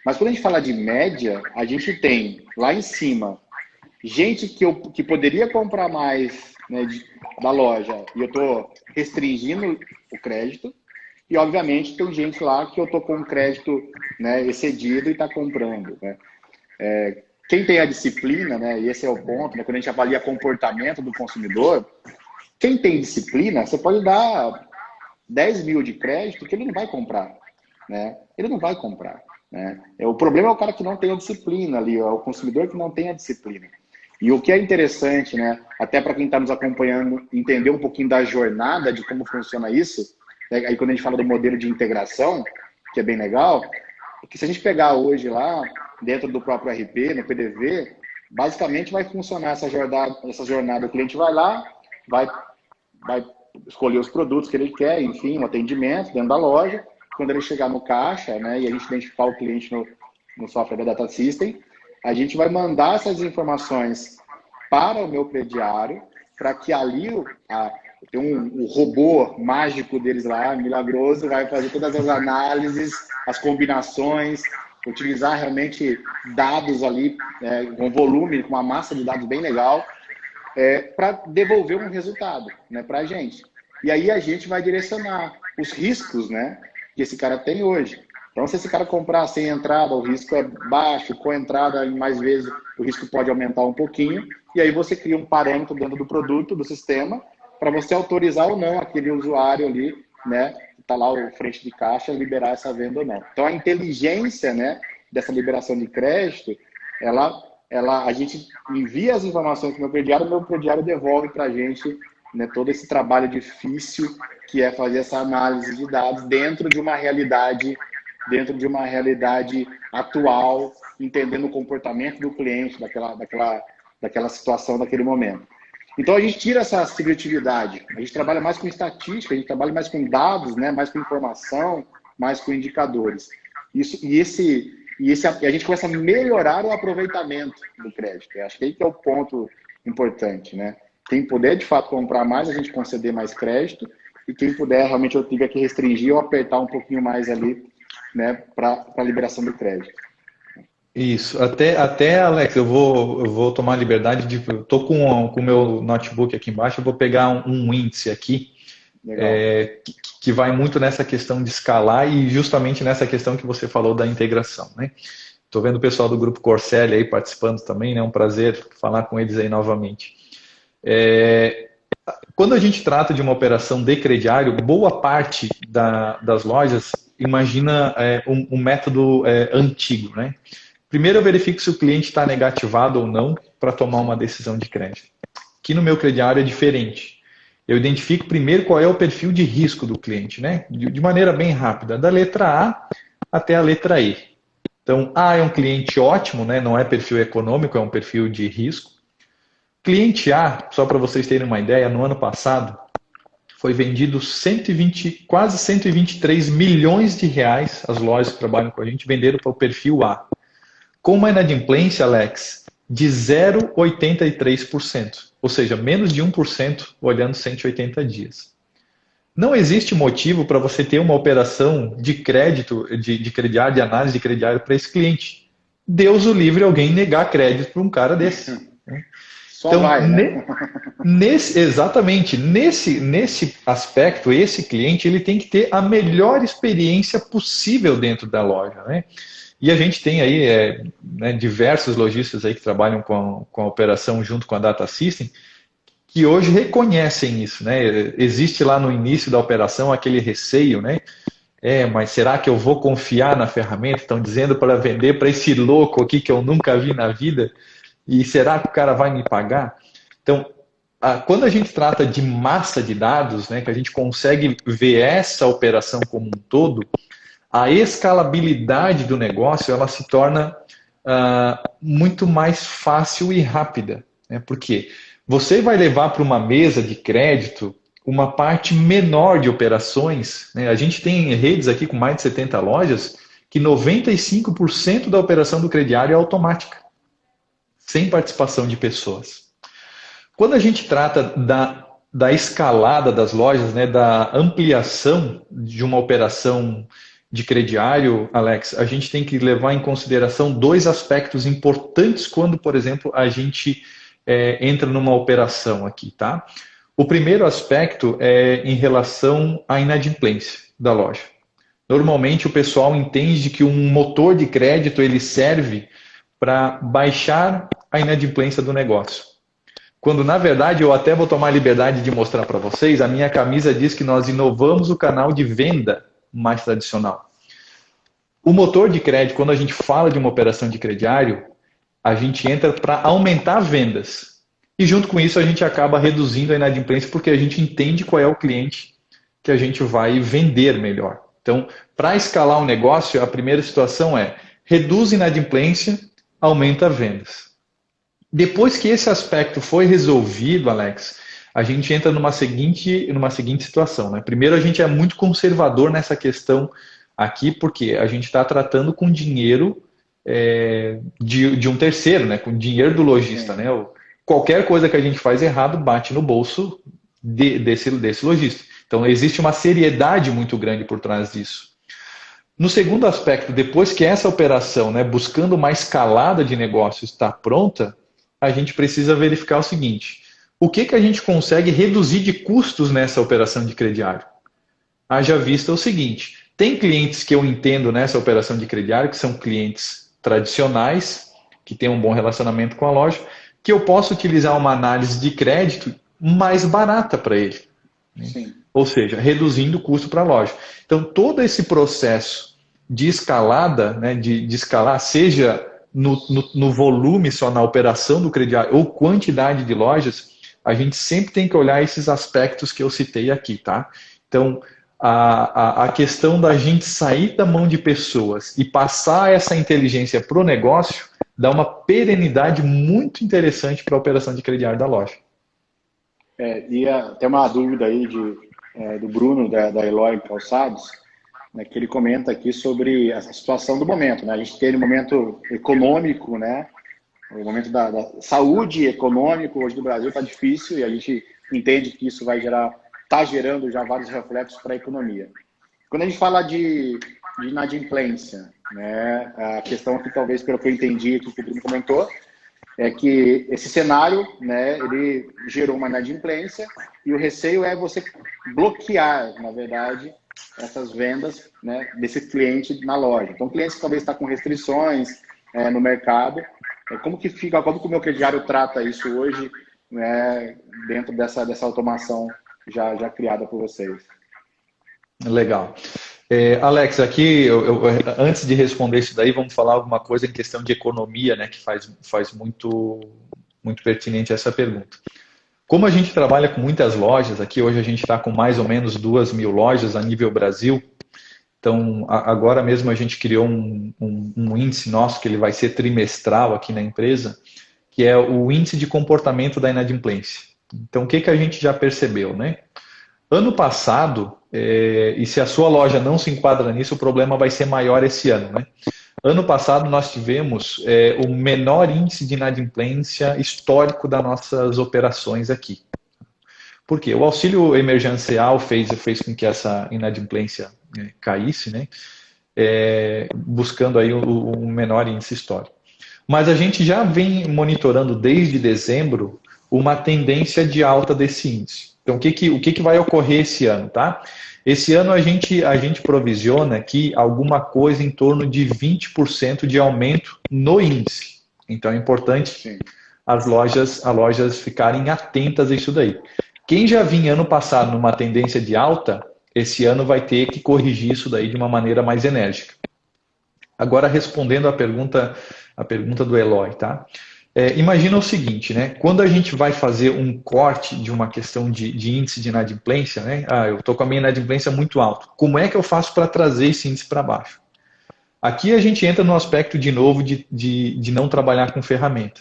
Mas quando a gente fala de média, a gente tem lá em cima gente que poderia comprar mais, né, da loja e eu estou restringindo o crédito. E, obviamente, tem gente lá que eu estou com o crédito, né, excedido e está comprando. Né? Quem tem a disciplina, né, e esse é o ponto, né, quando a gente avalia comportamento do consumidor, quem tem disciplina, você pode dar 10 mil de crédito que ele não vai comprar. Né? Ele não vai comprar. Né? O problema é o cara que não tem a disciplina ali, é o consumidor que não tem a disciplina. E o que é interessante, né, até para quem está nos acompanhando, entender um pouquinho da jornada de como funciona isso, né? Aí quando a gente fala do modelo de integração, que é bem legal, é que se a gente pegar hoje lá, dentro do próprio RP, no PDV, basicamente vai funcionar essa jornada. O cliente vai lá, vai escolher os produtos que ele quer, enfim, o atendimento dentro da loja. Quando ele chegar no caixa, né, e a gente identificar o cliente no software da Data System, a gente vai mandar essas informações para o meu crediário, para que ali tem um robô mágico deles lá, milagroso, vai fazer todas as análises, as combinações, utilizar realmente dados ali, com volume, com uma massa de dados bem legal, para devolver um resultado, né, para a gente. E aí a gente vai direcionar os riscos, né, que esse cara tem hoje. Então, se esse cara comprar sem entrada, o risco é baixo, com entrada em mais vezes, o risco pode aumentar um pouquinho, e aí você cria um parâmetro dentro do produto, do sistema, para você autorizar ou não aquele usuário ali, né, que está lá o frente de caixa, liberar essa venda ou não. Então, a inteligência, né, dessa liberação de crédito, a gente envia as informações para o meu crediário devolve para a gente, né, todo esse trabalho difícil que é fazer essa análise de dados dentro de uma realidade atual, entendendo o comportamento do cliente daquela situação, daquele momento. Então a gente tira essa subjetividade, a gente trabalha mais com estatística, a gente trabalha mais com dados, né? Mais com informação, mais com indicadores. A gente começa a melhorar o aproveitamento do crédito. Eu acho que aí que é o ponto importante, né? Quem puder de fato comprar mais, a gente conceder mais crédito, e quem puder, realmente eu tiver que restringir ou apertar um pouquinho mais ali, né, para a liberação do crédito. Isso, até Alex, eu vou tomar a liberdade de. Eu estou com o meu notebook aqui embaixo, eu vou pegar um índice aqui, que vai muito nessa questão de escalar e justamente nessa questão que você falou da integração, né? Estou vendo o pessoal do Grupo Corselli aí participando também, né? É um prazer falar com eles aí novamente. Quando a gente trata de uma operação de crediário, boa parte das lojas imagina um método antigo, né? Primeiro eu verifico se o cliente está negativado ou não para tomar uma decisão de crédito. Aqui no meu crediário é diferente. Eu identifico primeiro qual é o perfil de risco do cliente, né? De maneira bem rápida, da letra A até a letra E. Então, A é um cliente ótimo, né? Não é perfil econômico, é um perfil de risco. Cliente A, só para vocês terem uma ideia, no ano passado foi vendido quase 123 milhões de reais, as lojas que trabalham com a gente venderam para o perfil A. Com uma inadimplência, Alex, de 0,83%, ou seja, menos de 1% olhando 180 dias. Não existe motivo para você ter uma operação de crédito, de crediário, de análise de crediário para esse cliente. Deus o livre alguém negar crédito para um cara desse. Só então, vai, né? Exatamente. Nesse aspecto, esse cliente ele tem que ter a melhor experiência possível dentro da loja, né? E a gente tem aí diversos lojistas aí que trabalham com a operação junto com a Data System, que hoje reconhecem isso, né? Existe lá no início da operação aquele receio, né? Mas será que eu vou confiar na ferramenta? Estão dizendo para vender para esse louco aqui que eu nunca vi na vida. E será que o cara vai me pagar? Então, quando a gente trata de massa de dados, né, que a gente consegue ver essa operação como um todo, a escalabilidade do negócio ela se torna muito mais fácil e rápida. Né? Porque você vai levar para uma mesa de crédito uma parte menor de operações. Né? A gente tem redes aqui com mais de 70 lojas que 95% da operação do crediário é automática, sem participação de pessoas. Quando a gente trata da escalada das lojas, né, da ampliação de uma operação de crediário, Alex, a gente tem que levar em consideração dois aspectos importantes quando, por exemplo, a gente entra numa operação aqui, tá? O primeiro aspecto é em relação à inadimplência da loja. Normalmente o pessoal entende que um motor de crédito ele serve para baixar a inadimplência do negócio. Quando, na verdade, eu até vou tomar a liberdade de mostrar para vocês, a minha camisa diz que nós inovamos o canal de venda mais tradicional. O motor de crédito, quando a gente fala de uma operação de crediário, a gente entra para aumentar vendas. E junto com isso a gente acaba reduzindo a inadimplência porque a gente entende qual é o cliente que a gente vai vender melhor. Então, para escalar um negócio, a primeira situação é reduz a inadimplência, aumenta vendas. Depois que esse aspecto foi resolvido, Alex, a gente entra numa seguinte situação. Né? Primeiro, a gente é muito conservador nessa questão aqui, porque a gente está tratando com dinheiro de um terceiro, né? Com dinheiro do lojista. Né? Qualquer coisa que a gente faz errado bate no bolso desse lojista. Então, existe uma seriedade muito grande por trás disso. No segundo aspecto, depois que essa operação, né, buscando uma escalada de negócio está pronta, a gente precisa verificar o seguinte: o que a gente consegue reduzir de custos nessa operação de crediário? Haja vista o seguinte: tem clientes que eu entendo nessa operação de crediário, que são clientes tradicionais, que têm um bom relacionamento com a loja, que eu posso utilizar uma análise de crédito mais barata para ele. Sim. Ou seja, reduzindo o custo para a loja. Então, todo esse processo de escalada, né, de escalar, seja no volume só, na operação do crediário, ou quantidade de lojas, a gente sempre tem que olhar esses aspectos que eu citei aqui, tá? Então, a questão da gente sair da mão de pessoas e passar essa inteligência para o negócio dá uma perenidade muito interessante para a operação de crediário da loja. Tem uma dúvida aí do Bruno, da Eloy Calçados, né, que ele comenta aqui sobre a situação do momento, né? A gente tem o momento econômico, né? O momento da saúde econômico hoje do Brasil está difícil e a gente entende que isso está gerando já vários reflexos para a economia. Quando a gente fala de inadimplência, né, a questão que talvez, pelo que eu entendi aqui que o Bruno comentou, é que esse cenário, né, ele gerou uma inadimplência e o receio é você bloquear, na verdade, essas vendas, né, desse cliente na loja. Então, clientes que talvez está com restrições no mercado, como que o meu crediário trata isso hoje, né, dentro dessa automação já criada por vocês? Legal. Alex, aqui, antes de responder isso daí, vamos falar alguma coisa em questão de economia, né, que faz muito, muito pertinente essa pergunta. Como a gente trabalha com muitas lojas, aqui hoje a gente está com mais ou menos 2.000 lojas a nível Brasil, então agora mesmo a gente criou um índice nosso, que ele vai ser trimestral aqui na empresa, que é o índice de comportamento da inadimplência. Então o que a gente já percebeu, né? Ano passado, e se a sua loja não se enquadra nisso, o problema vai ser maior esse ano, né? Ano passado nós tivemos o menor índice de inadimplência histórico das nossas operações aqui. Por quê? O auxílio emergencial fez com que essa inadimplência caísse, né? Buscando aí um menor índice histórico. Mas a gente já vem monitorando desde dezembro uma tendência de alta desse índice. Então, o que vai ocorrer esse ano, tá? Esse ano a gente provisiona aqui alguma coisa em torno de 20% de aumento no índice. Então, é importante as lojas ficarem atentas a isso daí. Quem já vinha ano passado numa tendência de alta, esse ano vai ter que corrigir isso daí de uma maneira mais enérgica. Agora, respondendo a pergunta do Eloy, tá? Imagina o seguinte, né? Quando a gente vai fazer um corte de uma questão de índice de inadimplência, né? Eu estou com a minha inadimplência muito alta. Como é que eu faço para trazer esse índice para baixo? Aqui a gente entra no aspecto, de novo, de não trabalhar com ferramenta.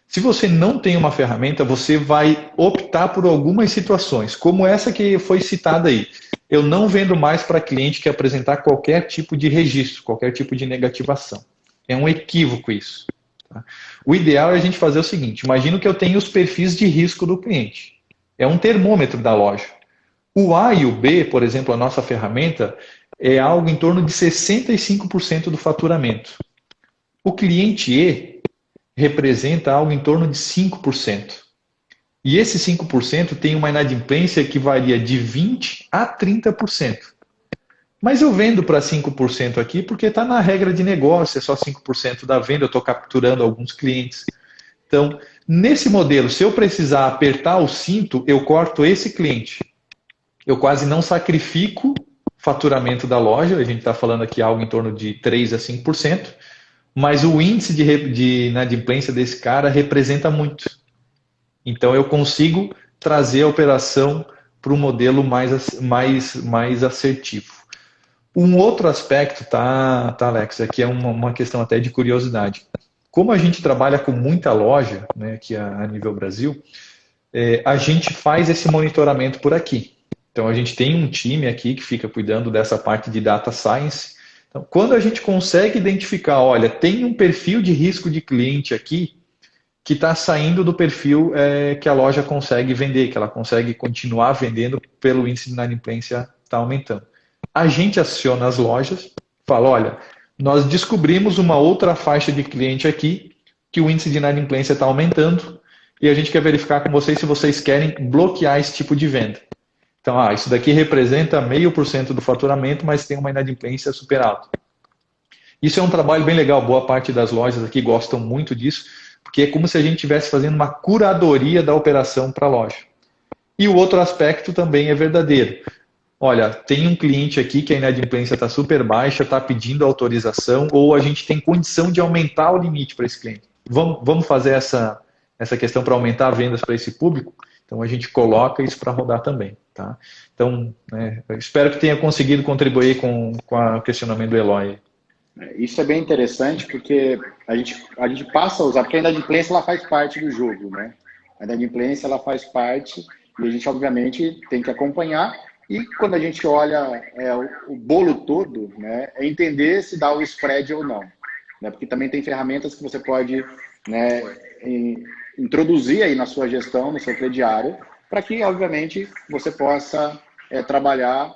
Se você não tem uma ferramenta, você vai optar por algumas situações, como essa que foi citada aí. Eu não vendo mais para cliente que apresentar qualquer tipo de registro, qualquer tipo de negativação. É um equívoco isso. Tá? O ideal é a gente fazer o seguinte, imagina que eu tenho os perfis de risco do cliente. É um termômetro da loja. O A e o B, por exemplo, a nossa ferramenta, é algo em torno de 65% do faturamento. O cliente E representa algo em torno de 5%. E esse 5% tem uma inadimplência que varia de 20% a 30%. Mas eu vendo para 5% aqui porque está na regra de negócio, é só 5% da venda, eu estou capturando alguns clientes. Então, nesse modelo, se eu precisar apertar o cinto, eu corto esse cliente. Eu quase não sacrifico faturamento da loja, a gente está falando aqui algo em torno de 3% a 5%, mas o índice de inadimplência desse cara representa muito. Então, eu consigo trazer a operação para um modelo mais assertivo. Um outro aspecto, tá, Alex, aqui é uma questão até de curiosidade. Como a gente trabalha com muita loja, né, aqui a nível Brasil, a gente faz esse monitoramento por aqui. Então, a gente tem um time aqui que fica cuidando dessa parte de data science. Então, quando a gente consegue identificar, olha, tem um perfil de risco de cliente aqui que está saindo do perfil que a loja consegue vender, que ela consegue continuar vendendo pelo índice de inadimplência está aumentando. A gente aciona as lojas, fala, olha, nós descobrimos uma outra faixa de cliente aqui que o índice de inadimplência está aumentando e a gente quer verificar com vocês se vocês querem bloquear esse tipo de venda. Então, isso daqui representa 0,5% do faturamento, mas tem uma inadimplência super alta. Isso é um trabalho bem legal, boa parte das lojas aqui gostam muito disso, porque é como se a gente estivesse fazendo uma curadoria da operação para a loja. E o outro aspecto também é verdadeiro. Olha, tem um cliente aqui que a inadimplência está super baixa, está pedindo autorização, ou a gente tem condição de aumentar o limite para esse cliente. Vamos fazer essa questão para aumentar as vendas para esse público? Então a gente coloca isso para rodar também. Tá? Então, eu espero que tenha conseguido contribuir com o questionamento do Eloy. Isso é bem interessante porque a gente passa a usar, porque a inadimplência ela faz parte do jogo, né? A inadimplência ela faz parte E a gente, obviamente, tem que acompanhar. E quando a gente olha o bolo todo, né, é entender se dá o spread ou não. Né? Porque também tem ferramentas que você pode, né, introduzir aí na sua gestão, no seu crediário, para que, obviamente, você possa trabalhar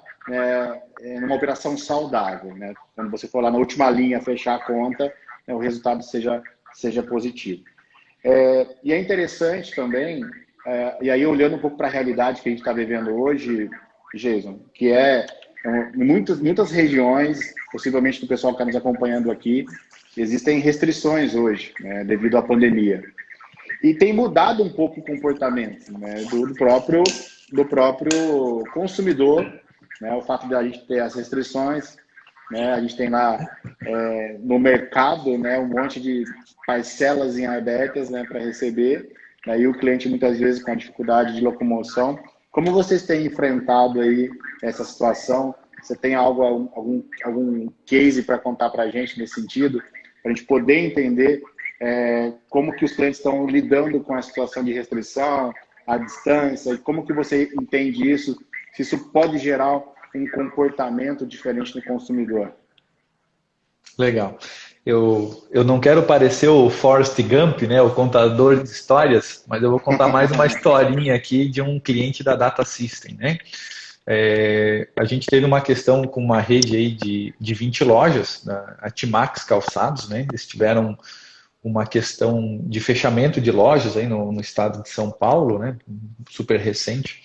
numa operação saudável. Né? Quando você for lá na última linha fechar a conta, o resultado seja positivo. E é interessante também, e aí olhando um pouco para a realidade que a gente está vivendo hoje, Jason, que em muitas regiões, possivelmente do pessoal que está nos acompanhando aqui, existem restrições hoje, né, devido à pandemia. E tem mudado um pouco o comportamento, né, do próprio consumidor, né, o fato de a gente ter as restrições, né, a gente tem lá no mercado, né, um monte de parcelas em abertas, né, para receber, aí o cliente muitas vezes com a dificuldade de locomoção. Como vocês têm enfrentado aí essa situação? Você tem algum case para contar para a gente nesse sentido, para a gente poder entender como que os clientes estão lidando com a situação de restrição, a distância, e como que você entende isso, se isso pode gerar um comportamento diferente do consumidor? Legal. Eu não quero parecer o Forrest Gump, né, o contador de histórias, mas eu vou contar mais uma historinha aqui de um cliente da Data System, né? A gente teve uma questão com uma rede aí de 20 lojas, a Timax Calçados, né? Eles tiveram uma questão de fechamento de lojas aí no estado de São Paulo, né? Super recente.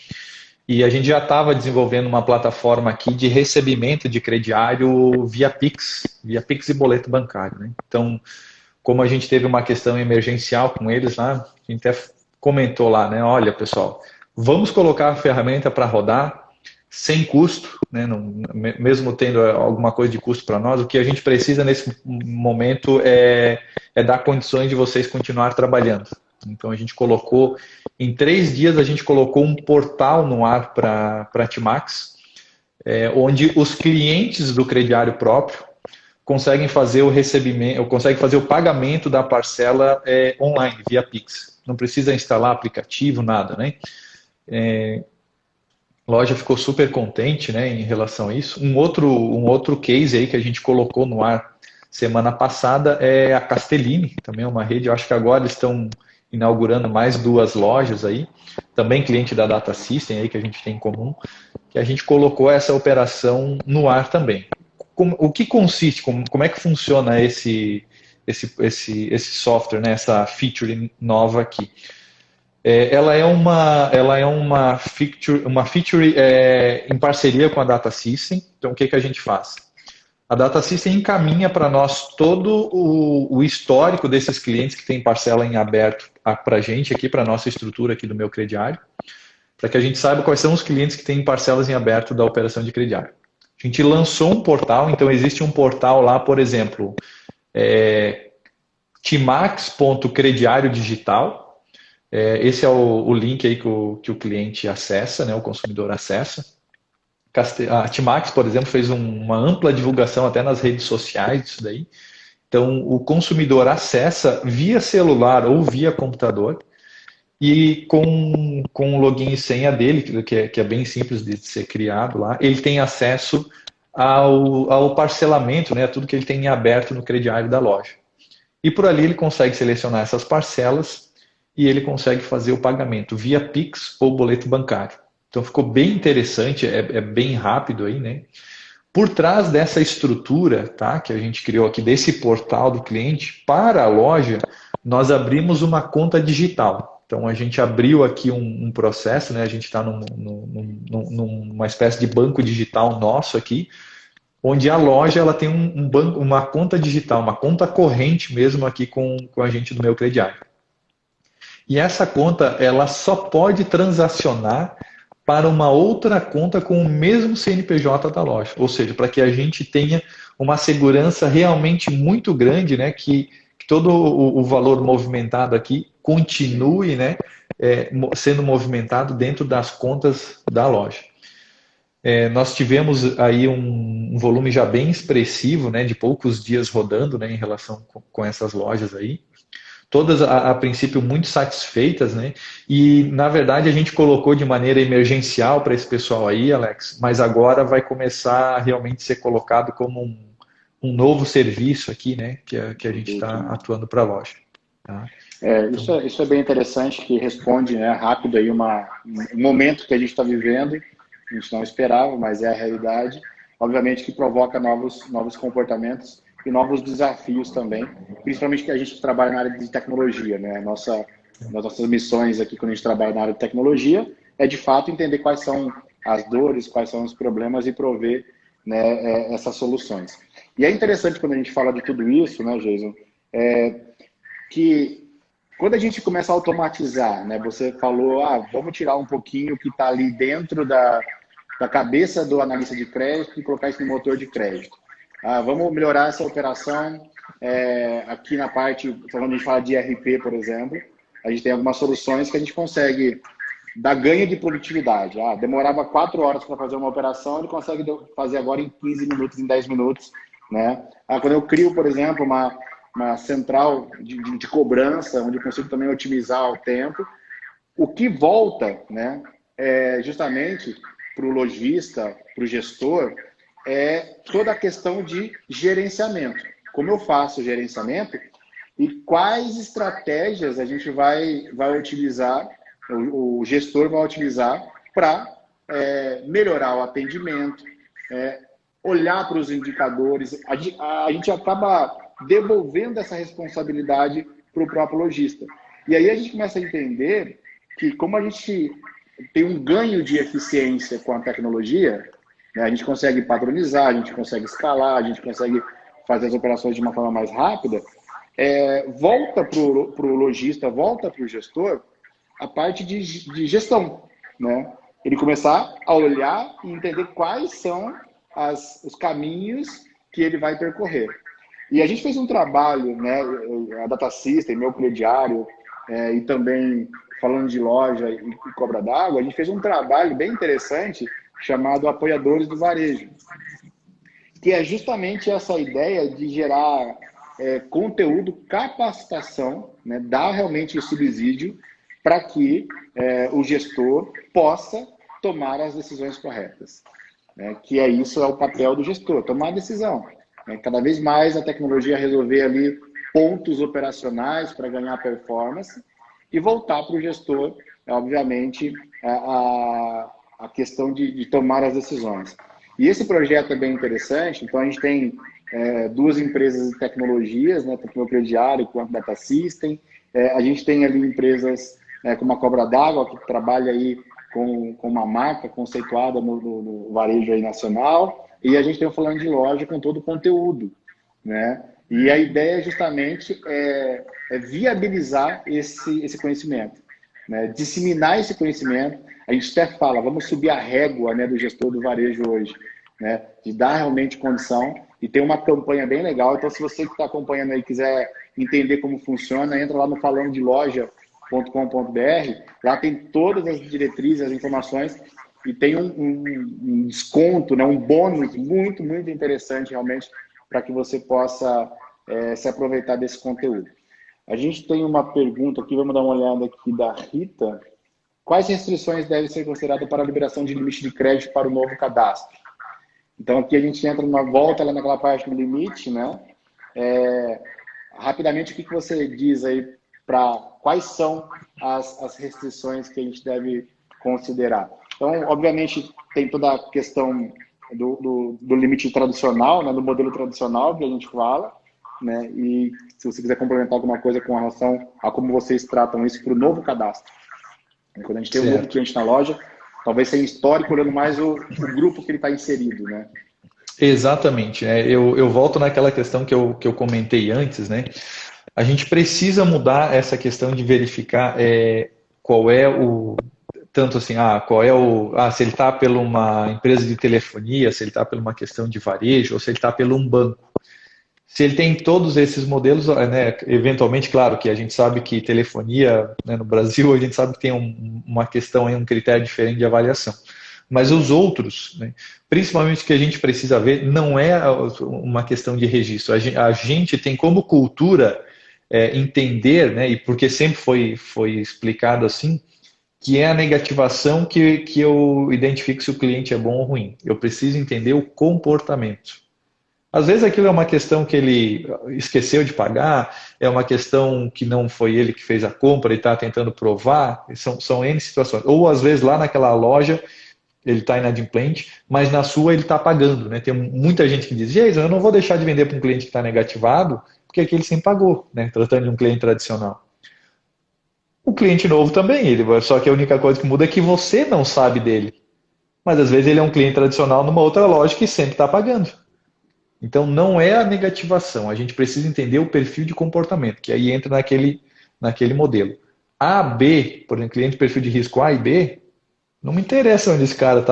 E a gente já estava desenvolvendo uma plataforma aqui de recebimento de crediário via Pix e boleto bancário, né? Então, como a gente teve uma questão emergencial com eles lá, a gente até comentou lá, né? Olha, pessoal, vamos colocar a ferramenta para rodar sem custo, né? Mesmo tendo alguma coisa de custo para nós, o que a gente precisa nesse momento é dar condições de vocês continuar trabalhando. Então a gente colocou, em 3 dias a gente colocou um portal no ar para a Timax, onde os clientes do crediário próprio conseguem fazer o recebimento, conseguem fazer o pagamento da parcela online, via Pix. Não precisa instalar aplicativo, nada, né? A loja ficou super contente, né, em relação a isso. Um outro case aí que a gente colocou no ar semana passada é a Castellini, também é uma rede, eu acho que agora estão inaugurando mais 2 lojas aí, também cliente da Data System aí que a gente tem em comum, que a gente colocou essa operação no ar também. O que consiste, como é que funciona esse software, né, essa feature nova aqui? Ela é uma feature em parceria com a Data System. Então, o que a gente faz? A Data System encaminha para nós todo o histórico desses clientes que têm parcela em aberto para a gente aqui, para a nossa estrutura aqui do meu crediário, para que a gente saiba quais são os clientes que têm parcelas em aberto da operação de crediário. A gente lançou um portal, então existe um portal lá, por exemplo, timax.crediário digital. Esse é o link aí que o cliente acessa, né, o consumidor acessa. A Timax, por exemplo, fez uma ampla divulgação até nas redes sociais disso daí. Então, o consumidor acessa via celular ou via computador e com o login e senha dele, que é bem simples de ser criado lá, ele tem acesso ao parcelamento, né, a tudo que ele tem em aberto no crediário da loja. E por ali ele consegue selecionar essas parcelas e ele consegue fazer o pagamento via Pix ou boleto bancário. Então ficou bem interessante, é bem rápido aí, né? Por trás dessa estrutura, tá, que a gente criou aqui, desse portal do cliente, para a loja, nós abrimos uma conta digital. Então a gente abriu aqui um processo, né? A gente está numa espécie de banco digital nosso aqui, onde a loja ela tem uma conta digital, uma conta corrente mesmo aqui com a gente do meu crediário. E essa conta ela só pode transacionar para uma outra conta com o mesmo CNPJ da loja. Ou seja, para que a gente tenha uma segurança realmente muito grande, né, que todo o valor movimentado aqui continue, né, sendo movimentado dentro das contas da loja. Nós tivemos aí um volume já bem expressivo, né, de poucos dias rodando, né, em relação com essas lojas aí. todas a princípio muito satisfeitas, né? E na verdade a gente colocou de maneira emergencial para esse pessoal aí, Alex, mas agora vai começar a realmente ser colocado como um novo serviço aqui, né? Que a gente está atuando para a loja. Tá? Isso é bem interessante, que responde, né, rápido aí um momento que a gente está vivendo, a gente não esperava, mas é a realidade, obviamente que provoca novos comportamentos e novos desafios também, principalmente que a gente trabalha na área de tecnologia, né? Nossas missões aqui quando a gente trabalha na área de tecnologia é de fato entender quais são as dores, quais são os problemas e prover, né, essas soluções. E é interessante quando a gente fala de tudo isso, né, Jason, que quando a gente começa a automatizar, né, você falou, vamos tirar um pouquinho o que está ali dentro da cabeça do analista de crédito e colocar isso no motor de crédito. Vamos melhorar essa operação aqui na parte, quando a gente fala de ERP, por exemplo, a gente tem algumas soluções que a gente consegue dar ganho de produtividade. Demorava 4 horas para fazer uma operação, ele consegue fazer agora em 15 minutos, em 10 minutos. Né? Quando eu crio, por exemplo, uma central de cobrança, onde eu consigo também otimizar o tempo, o que volta, né, justamente para o lojista, para o gestor, é toda a questão de gerenciamento. Como eu faço o gerenciamento e quais estratégias a gente vai utilizar, o gestor vai utilizar para melhorar o atendimento, olhar para os indicadores. A gente acaba devolvendo essa responsabilidade para o próprio lojista. E aí a gente começa a entender que como a gente tem um ganho de eficiência com a tecnologia, né, a gente consegue padronizar, a gente consegue escalar, a gente consegue fazer as operações de uma forma mais rápida, volta para o lojista, volta para o gestor a parte de gestão, né? Ele começar a olhar e entender quais são os caminhos que ele vai percorrer. E a gente fez um trabalho, né, a Data System, meu crediário, e também falando de loja e cobra d'água, a gente fez um trabalho bem interessante chamado Apoiadores do Varejo, que é justamente essa ideia de gerar conteúdo, capacitação, né, dar realmente subsídio para que o gestor possa tomar as decisões corretas. Né, que isso é o papel do gestor, tomar a decisão. Cada vez mais a tecnologia resolver ali pontos operacionais para ganhar performance e voltar para o gestor, obviamente, a questão de tomar as decisões. E esse projeto é bem interessante, então a gente tem 2 empresas de tecnologias, né, tanto o meu crediário quanto a Data System. A gente tem ali empresas como a Cobra d'Água, que trabalha aí com uma marca conceituada no varejo aí nacional. E a gente tem o Falando de Loja com todo o conteúdo, né? E a ideia justamente é viabilizar esse conhecimento, né? Disseminar esse conhecimento. A gente até fala, vamos subir a régua, né, do gestor do varejo hoje, né? De dar realmente condição. E tem uma campanha bem legal. Então, se você que está acompanhando aí quiser entender como funciona, entra lá no falandodeloja.com.br. Lá tem todas as diretrizes, as informações. E tem um desconto, né, um bônus muito, muito interessante realmente para que você possa se aproveitar desse conteúdo. A gente tem uma pergunta aqui, vamos dar uma olhada aqui da Rita. Quais restrições devem ser consideradas para a liberação de limite de crédito para o novo cadastro? Então aqui a gente entra numa volta lá naquela parte do limite, né? Rapidamente, o que você diz aí para quais são as restrições que a gente deve considerar? Então, obviamente, tem toda a questão do limite tradicional, né, do modelo tradicional que a gente fala, né, e se você quiser complementar alguma coisa com relação a como vocês tratam isso para o novo cadastro. Quando a gente tem um novo cliente na loja, talvez seja histórico, olhando mais o grupo que ele está inserido, né? Exatamente. Eu volto naquela questão que eu comentei antes, né? A gente precisa mudar essa questão de verificar qual é o... Tanto assim, se ele está por uma empresa de telefonia, se ele está por uma questão de varejo, ou se ele está por um banco. Se ele tem todos esses modelos, né, eventualmente, claro que a gente sabe que telefonia, né, no Brasil, a gente sabe que tem uma questão, um critério diferente de avaliação. Mas os outros, né, principalmente o que a gente precisa ver, não é uma questão de registro. A gente tem como cultura entender, né, e porque sempre foi explicado assim, que é a negativação que eu identifico se o cliente é bom ou ruim. Eu preciso entender o comportamento. Às vezes aquilo é uma questão que ele esqueceu de pagar, é uma questão que não foi ele que fez a compra e está tentando provar, são N situações. Ou às vezes lá naquela loja ele está inadimplente, mas na sua ele está pagando. Né? Tem muita gente que diz, Jason, eu não vou deixar de vender para um cliente que está negativado, porque aquele sempre pagou, né? Tratando de um cliente tradicional. O cliente novo também, só que a única coisa que muda é que você não sabe dele. Mas às vezes ele é um cliente tradicional numa outra loja que sempre está pagando. Então não é a negativação, a gente precisa entender o perfil de comportamento, que aí entra naquele modelo. A, B, por exemplo, cliente de perfil de risco A e B, não me interessa onde esse cara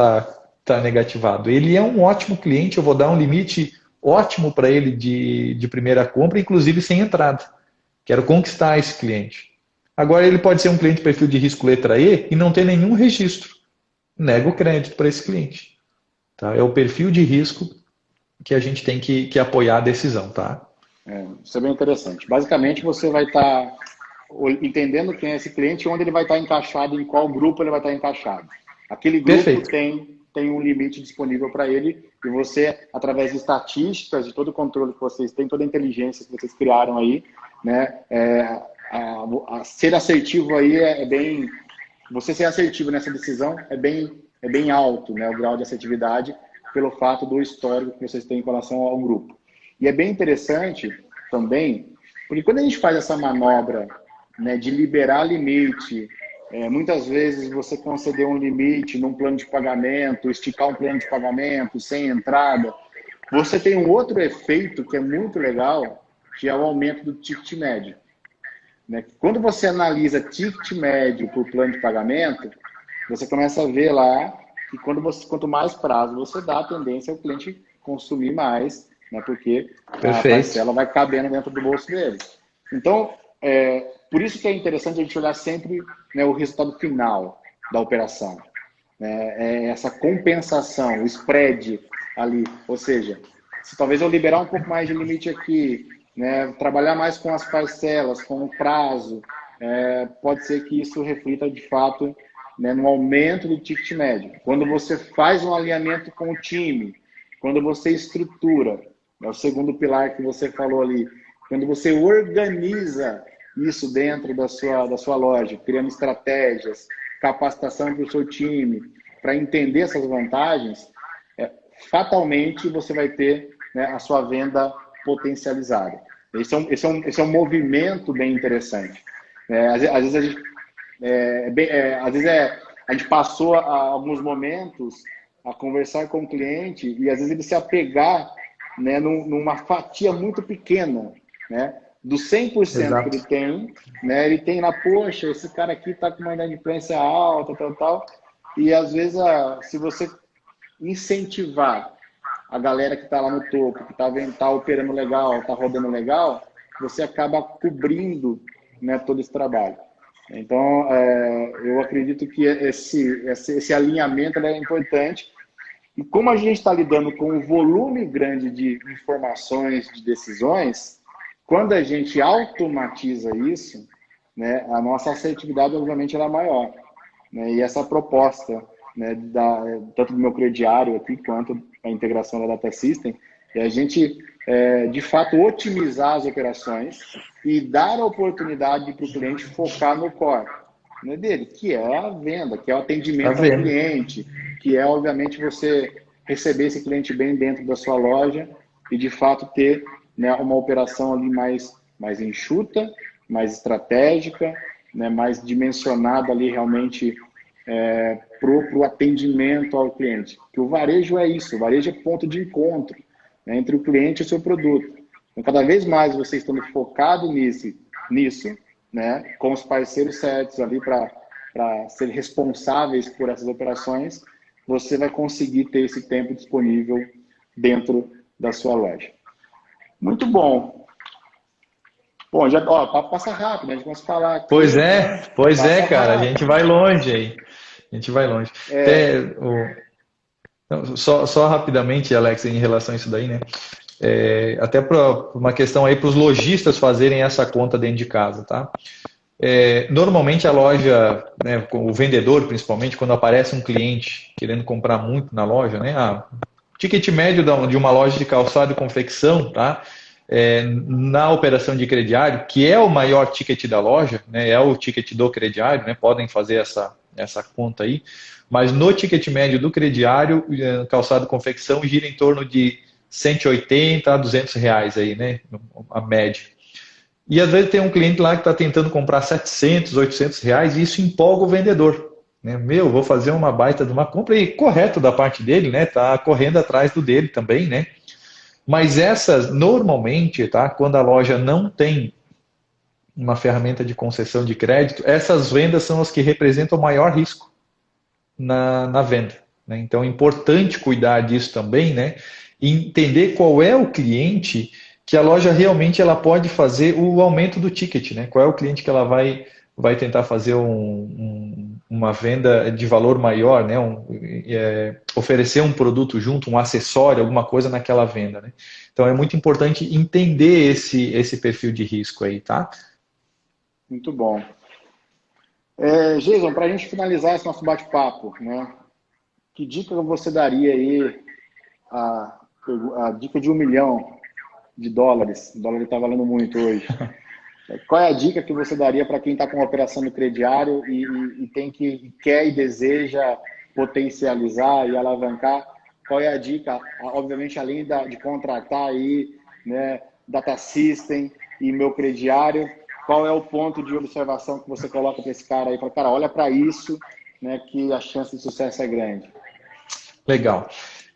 tá negativado. Ele é um ótimo cliente, eu vou dar um limite ótimo para ele de primeira compra, inclusive sem entrada. Quero conquistar esse cliente. Agora ele pode ser um cliente de perfil de risco letra E e não ter nenhum registro. Nego o crédito para esse cliente. Tá? É o perfil de risco que a gente tem que apoiar a decisão, tá? Isso é bem interessante. Basicamente, você vai estar entendendo quem é esse cliente e onde ele vai estar encaixado, em qual grupo ele vai estar encaixado. Aquele grupo tem um limite disponível para ele e você, através de estatísticas, de todo o controle que vocês têm, toda a inteligência que vocês criaram aí, né, ser assertivo aí bem... Você ser assertivo nessa decisão é bem alto, né, o grau de assertividade, pelo fato do histórico que vocês têm em relação ao grupo. E é bem interessante também, porque quando a gente faz essa manobra, né, de liberar limite, muitas vezes você conceder um limite num plano de pagamento, esticar um plano de pagamento sem entrada, você tem um outro efeito que é muito legal, que é o aumento do ticket médio. Né? Quando você analisa ticket médio por plano de pagamento, você começa a ver lá que quanto mais prazo você dá, a tendência é o cliente consumir mais, né? Porque a parcela vai cabendo dentro do bolso dele. Então, por isso que é interessante a gente olhar sempre, né, o resultado final da operação. Essa compensação, o spread ali. Ou seja, se talvez eu liberar um pouco mais de limite aqui, né, trabalhar mais com as parcelas, com o prazo, pode ser que isso reflita de fato, né, no aumento do ticket médio. Quando você faz um alinhamento com o time, quando você estrutura, é o segundo pilar que você falou ali, quando você organiza isso dentro da sua loja, criando estratégias, capacitação para o seu time, para entender essas vantagens, fatalmente você vai ter, né, a sua venda potencializada. Esse é um movimento bem interessante. Às vezes a gente passou alguns momentos a conversar com o cliente e às vezes ele se apegar, né, numa fatia muito pequena, né, do 100% Exato. Que ele tem, né, ele tem lá, poxa, esse cara aqui está com uma inadimplência alta, tal, e às vezes se você incentivar a galera que está lá no topo, que está operando legal, está rodando legal, você acaba cobrindo, né, todo esse trabalho. Então, eu acredito que esse alinhamento é importante. E como a gente está lidando com um volume grande de informações, de decisões, quando a gente automatiza isso, né, a nossa assertividade, obviamente, ela é maior. Né, e essa proposta, né, tanto do meu crediário aqui, quanto a integração da Data System, é a gente, de fato, otimizar as operações e dar a oportunidade para o cliente focar no core, né, dele, que é a venda, que é o atendimento ao cliente, que é, obviamente, você receber esse cliente bem dentro da sua loja e, de fato, ter, né, uma operação ali mais enxuta, mais estratégica, né, mais dimensionada ali realmente para o atendimento ao cliente. Que o varejo é isso, o varejo é ponto de encontro, né, entre o cliente e o seu produto. Então, cada vez mais você estando focado nisso, né, com os parceiros certos ali para ser responsáveis por essas operações, você vai conseguir ter esse tempo disponível dentro da sua loja. Muito bom. Bom, já, o papo passa rápido, né? A gente começa a falar aqui. Pois é, cara, rápido. A gente vai longe aí. A gente vai longe. Só rapidamente, Alex, em relação a isso daí, né? até para uma questão aí para os lojistas fazerem essa conta dentro de casa, tá? Normalmente a loja, né, o vendedor principalmente, quando aparece um cliente querendo comprar muito na loja, né, o ticket médio de uma loja de calçado e confecção, tá, na operação de crediário, que é o maior ticket da loja, né, é o ticket do crediário, né, podem fazer essa conta aí, mas no ticket médio do crediário, calçado e confecção gira em torno de 180 a 200 reais aí, né, a média. E às vezes tem um cliente lá que está tentando comprar 700, 800 reais e isso empolga o vendedor. Né? Vou fazer uma baita de uma compra e correto da parte dele, né? Tá correndo atrás do dele também, né? Mas essas, normalmente, tá? Quando a loja não tem uma ferramenta de concessão de crédito, essas vendas são as que representam o maior risco na venda. Né? Então é importante cuidar disso também, né? E entender qual é o cliente que a loja realmente ela pode fazer o aumento do ticket, né? Qual é o cliente que ela vai tentar fazer uma venda de valor maior, né? Oferecer um produto junto, um acessório, alguma coisa naquela venda, né? Então é muito importante entender esse perfil de risco aí, tá? Muito bom. Jason, para a gente finalizar esse nosso bate-papo, né? Que dica você daria aí, a dica de $1 milhão? O dólar está valendo muito hoje. Qual é a dica que você daria para quem está com uma operação no crediário e quer e deseja potencializar e alavancar? Qual é a dica? Obviamente, além de contratar aí, né, Data System e Meu Crediário, qual é o ponto de observação que você coloca para esse cara aí? Fala, cara, olha para isso, né, que a chance de sucesso é grande. Legal.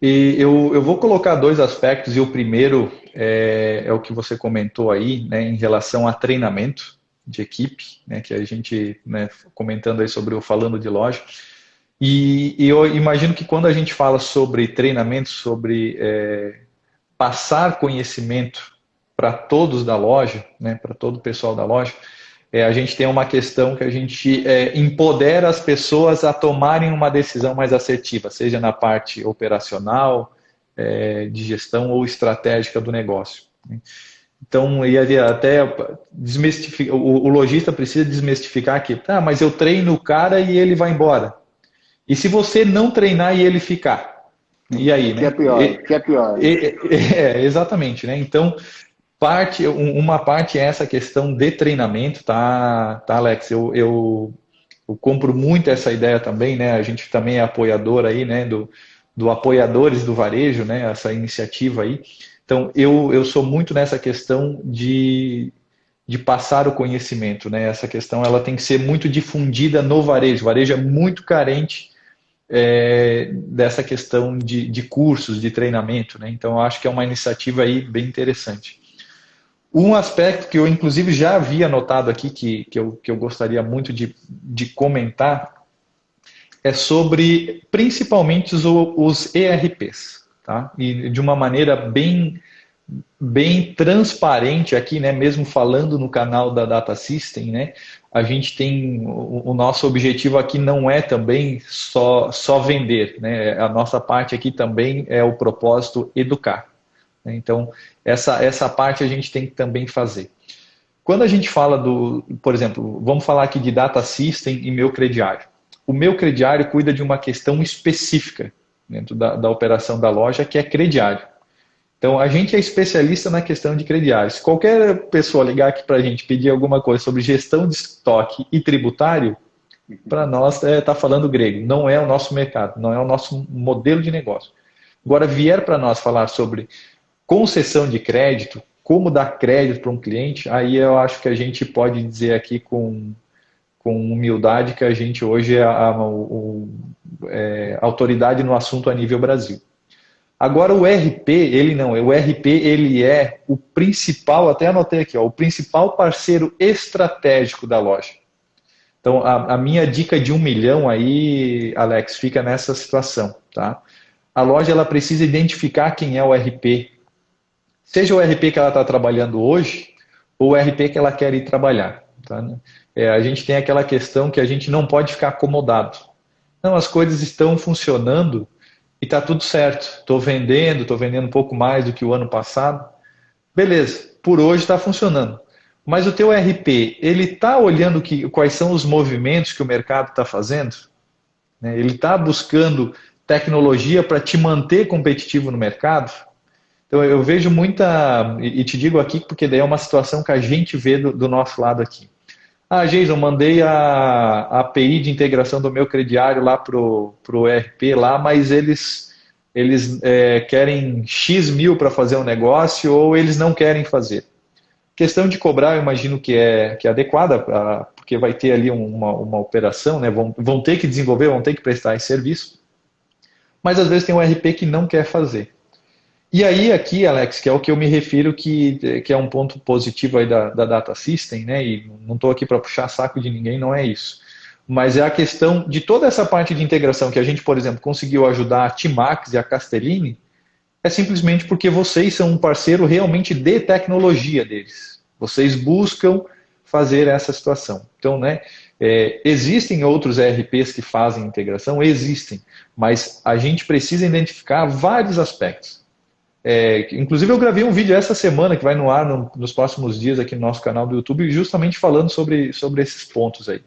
E eu vou colocar dois aspectos, e o primeiro é o que você comentou aí, né, em relação a treinamento de equipe, né, que a gente, né, comentando aí sobre o Falando de Loja. E eu imagino que quando a gente fala sobre treinamento, sobre passar conhecimento para todos da loja, né, para todo o pessoal da loja, a gente tem uma questão que a gente empodera as pessoas a tomarem uma decisão mais assertiva, seja na parte operacional, de gestão ou estratégica do negócio. Então, até desmistificar, o lojista precisa desmistificar que, mas eu treino o cara e ele vai embora. E se você não treinar e ele ficar? E aí, né? Que é pior. Exatamente, né? Então, uma parte é essa questão de treinamento, tá Alex? Eu compro muito essa ideia também, né? A gente também é apoiador aí, né? Do Apoiadores do Varejo, né? Essa iniciativa aí. Então, eu sou muito nessa questão de passar o conhecimento, né? Essa questão ela tem que ser muito difundida no varejo. O varejo é muito carente dessa questão de cursos, de treinamento, né? Então, eu acho que é uma iniciativa aí bem interessante. Um aspecto que eu, inclusive, já havia notado aqui, que eu gostaria muito de comentar, é sobre, principalmente, os ERPs, tá? E de uma maneira bem transparente aqui, né? Mesmo falando no canal da Data System, né? A gente tem, o nosso objetivo aqui não é também só vender, né? A nossa parte aqui também é o propósito educar. Então, essa parte a gente tem que também fazer. Quando a gente fala por exemplo, vamos falar aqui de Data System e Meu Crediário. O Meu Crediário cuida de uma questão específica dentro da operação da loja, que é crediário. Então, a gente é especialista na questão de crediário. Se qualquer pessoa ligar aqui para a gente pedir alguma coisa sobre gestão de estoque e tributário, para nós está falando grego. Não é o nosso mercado, não é o nosso modelo de negócio. Agora, vier para nós falar sobre concessão de crédito, como dar crédito para um cliente, aí eu acho que a gente pode dizer aqui com humildade que a gente hoje é a autoridade no assunto a nível Brasil. Agora o RP, o RP ele é o principal, até anotei aqui, o principal parceiro estratégico da loja. Então a minha dica de $1 milhão aí, Alex, fica nessa situação, tá? A loja ela precisa identificar quem é o RP, seja o RP que ela está trabalhando hoje, ou o RP que ela quer ir trabalhar. Tá? A gente tem aquela questão que a gente não pode ficar acomodado. Não, as coisas estão funcionando e está tudo certo. Estou vendendo um pouco mais do que o ano passado. Beleza, por hoje está funcionando. Mas o teu RP, ele está olhando quais são os movimentos que o mercado está fazendo? Né? Ele está buscando tecnologia para te manter competitivo no mercado? Então eu vejo muita, e te digo aqui porque daí é uma situação que a gente vê do nosso lado aqui. Ah, Jason, mandei a API de integração do meu crediário lá pro ERP lá, mas eles querem X mil para fazer um negócio ou eles não querem fazer. Questão de cobrar, eu imagino que é adequada, porque vai ter ali uma operação, né? Vão ter que desenvolver, vão ter que prestar esse serviço, mas às vezes tem um RP que não quer fazer. E aí aqui, Alex, que é o que eu me refiro que é um ponto positivo aí da Data System, né? E não estou aqui para puxar saco de ninguém, não é isso. Mas é a questão de toda essa parte de integração que a gente, por exemplo, conseguiu ajudar a Timax e a Castellini, é simplesmente porque vocês são um parceiro realmente de tecnologia deles. Vocês buscam fazer essa situação. Então, né, existem outros ERPs que fazem integração? Existem, mas a gente precisa identificar vários aspectos. Inclusive eu gravei um vídeo essa semana que vai no ar nos próximos dias aqui no nosso canal do YouTube, justamente falando sobre esses pontos aí.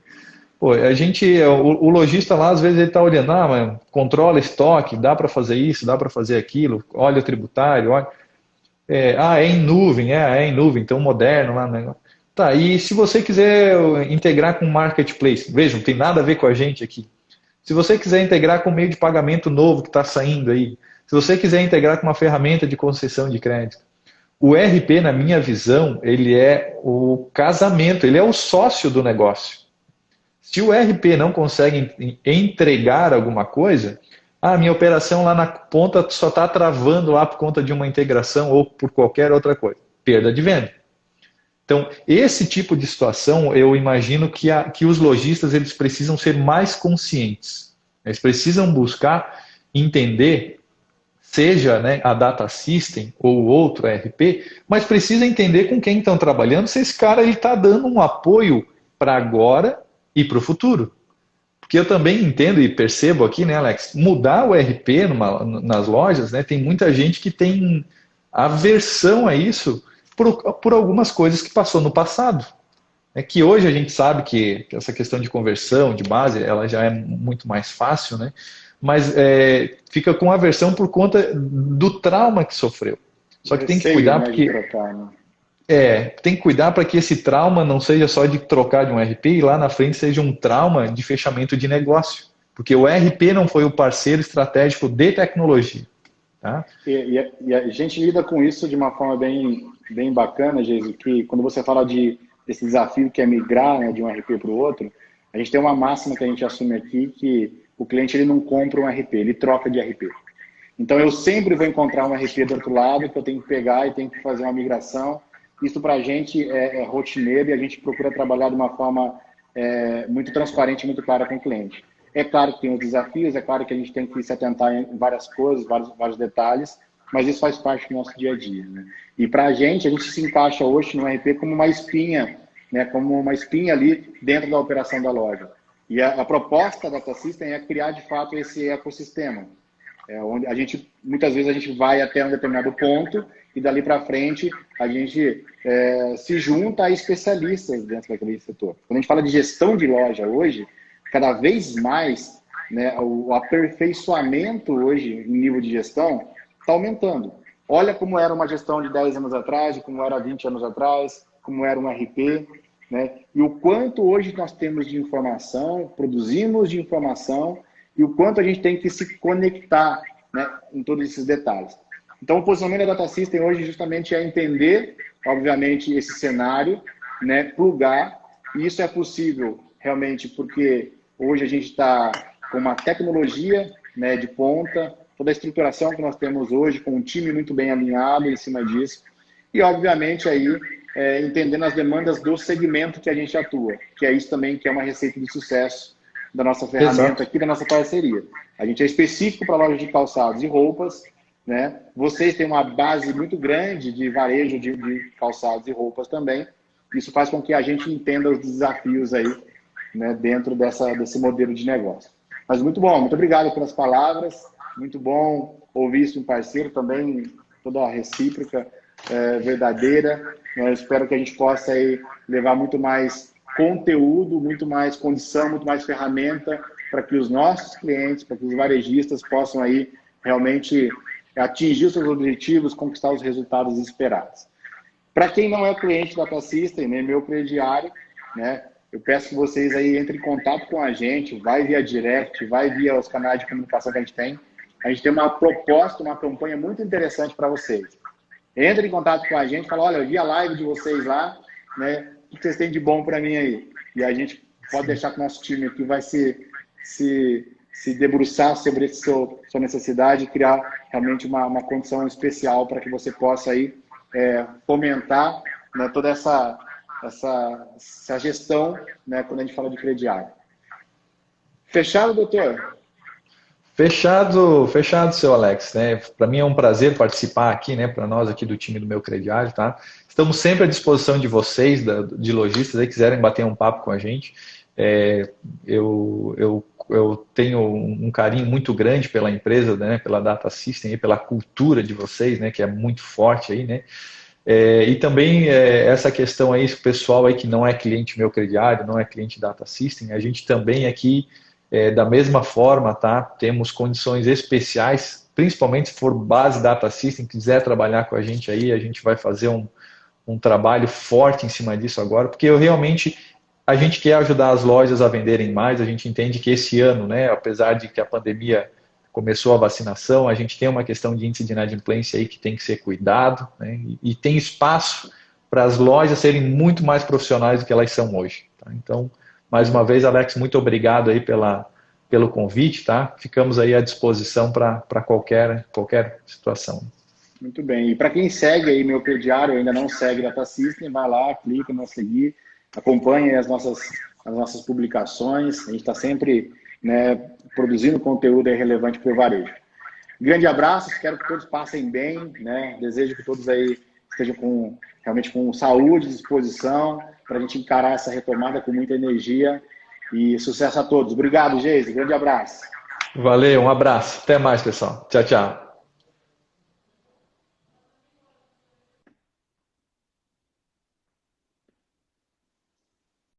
Pô, o lojista lá, às vezes ele está olhando, mas controla estoque, dá para fazer isso, dá para fazer aquilo, olha o tributário, olha. É em nuvem, é em nuvem, então moderno lá, né? Tá, e se você quiser integrar com o marketplace, vejam, não tem nada a ver com a gente aqui. Se você quiser integrar com o meio de pagamento novo que está saindo aí, se você quiser integrar com uma ferramenta de concessão de crédito, o RP, na minha visão, ele é o casamento, ele é o sócio do negócio. Se o RP não consegue entregar alguma coisa, minha operação lá na ponta só está travando lá por conta de uma integração ou por qualquer outra coisa. Perda de venda. Então, esse tipo de situação, eu imagino que os lojistas eles precisam ser mais conscientes. Eles precisam buscar entender, seja, né, a Data System ou outro ERP, mas precisa entender com quem estão trabalhando, se esse cara está dando um apoio para agora e para o futuro. Porque eu também entendo e percebo aqui, né, Alex, mudar o ERP nas lojas, né, tem muita gente que tem aversão a isso por algumas coisas que passou no passado. É que hoje a gente sabe que essa questão de conversão, de base, ela já é muito mais fácil, né? Mas fica com aversão por conta do trauma que sofreu. Só que tem que cuidar porque... tem que cuidar para que esse trauma não seja só de trocar de um RP e lá na frente seja um trauma de fechamento de negócio. Porque o RP não foi o parceiro estratégico de tecnologia. Tá? E a gente lida com isso de uma forma bem bacana, Geise, que quando você fala desse desafio que é migrar, né, de um RP para o outro, a gente tem uma máxima que a gente assume aqui, que o cliente ele não compra um RP, ele troca de RP. Então eu sempre vou encontrar um RP do outro lado que eu tenho que pegar e tenho que fazer uma migração. Isso para a gente é rotineiro e a gente procura trabalhar de uma forma muito transparente e muito clara com o cliente. É claro que tem os desafios, é claro que a gente tem que se atentar em várias coisas, vários detalhes, mas isso faz parte do nosso dia a dia. Né? E para a gente se encaixa hoje no RP como uma espinha, né? Como uma espinha ali dentro da operação da loja. E a proposta da Data System é criar de fato esse ecossistema, onde muitas vezes a gente vai até um determinado ponto e dali para frente a gente se junta a especialistas dentro daquele setor. Quando a gente fala de gestão de loja hoje, cada vez mais, né, o aperfeiçoamento hoje em nível de gestão está aumentando. Olha como era uma gestão de 10 anos atrás, como era 20 anos atrás, como era um RP, né? E o quanto hoje nós temos de informação, produzimos de informação, e o quanto a gente tem que se conectar, né, em todos esses detalhes. Então, o posicionamento da Data System hoje justamente é entender, obviamente, esse cenário, né, plugar, e isso é possível realmente porque hoje a gente está com uma tecnologia, né, de ponta, toda a estruturação que nós temos hoje, com um time muito bem alinhado em cima disso, e obviamente aí entendendo as demandas do segmento que a gente atua, que é isso também que é uma receita de sucesso da nossa ferramenta aqui, da nossa parceria. A gente é específico para lojas de calçados e roupas, né? Vocês têm uma base muito grande de varejo de calçados e roupas também. Isso faz com que a gente entenda os desafios aí, né, dentro desse modelo de negócio. Mas muito bom, muito obrigado pelas palavras. muito bom ouvir isso de um parceiro também, toda a recíproca, verdadeira. Eu espero que a gente possa aí levar muito mais conteúdo, muito mais condição, muito mais ferramenta para que os nossos clientes, para que os varejistas possam aí realmente atingir os seus objetivos, conquistar os resultados esperados. Para quem não é cliente da Data System, né, meu crediário, né, eu peço que vocês aí entrem em contato com a gente, vai via direct, vai via os canais de comunicação que a gente tem. A gente tem uma proposta, uma campanha muito interessante para vocês. Entre em contato com a gente, fala, olha, eu vi a live de vocês lá, né, o que vocês têm de bom para mim aí? E a gente pode deixar que o nosso time aqui vai se debruçar sobre sua necessidade e criar realmente uma condição especial para que você possa aí fomentar, né, toda essa gestão, né, quando a gente fala de crediário. Fechado, doutor? Fechado, seu Alex, né? Para mim é um prazer participar aqui, né? Para nós aqui do time do Meu Crediário, tá? Estamos sempre à disposição de vocês, de lojistas, aí quiserem bater um papo com a gente. Eu tenho um carinho muito grande pela empresa, né? Pela Data System, pela cultura de vocês, né? Que é muito forte aí, né? E também essa questão aí, o pessoal aí que não é cliente Meu Crediário, não é cliente Data System, a gente também aqui da mesma forma, tá? Temos condições especiais, principalmente se for base Data System, quiser trabalhar com a gente aí, a gente vai fazer um trabalho forte em cima disso agora, porque a gente quer ajudar as lojas a venderem mais, a gente entende que esse ano, né, apesar de que a pandemia começou a vacinação, a gente tem uma questão de índice de inadimplência aí que tem que ser cuidado, né, e tem espaço para as lojas serem muito mais profissionais do que elas são hoje. Tá? Então, mais uma vez, Alex, muito obrigado aí pelo convite, tá? Ficamos aí à disposição para qualquer situação. Muito bem. E para quem segue aí Meu Crediário, ainda não segue Data System, vai lá, clica no seguir, acompanhe as nossas publicações. A gente está sempre, né, produzindo conteúdo relevante para o varejo. Grande abraço, espero que todos passem bem, né? Desejo que todos aí estejam realmente com saúde, disposição, para a gente encarar essa retomada com muita energia e sucesso a todos. Obrigado, Geise. Grande abraço. Valeu, um abraço. Até mais, pessoal. Tchau, tchau.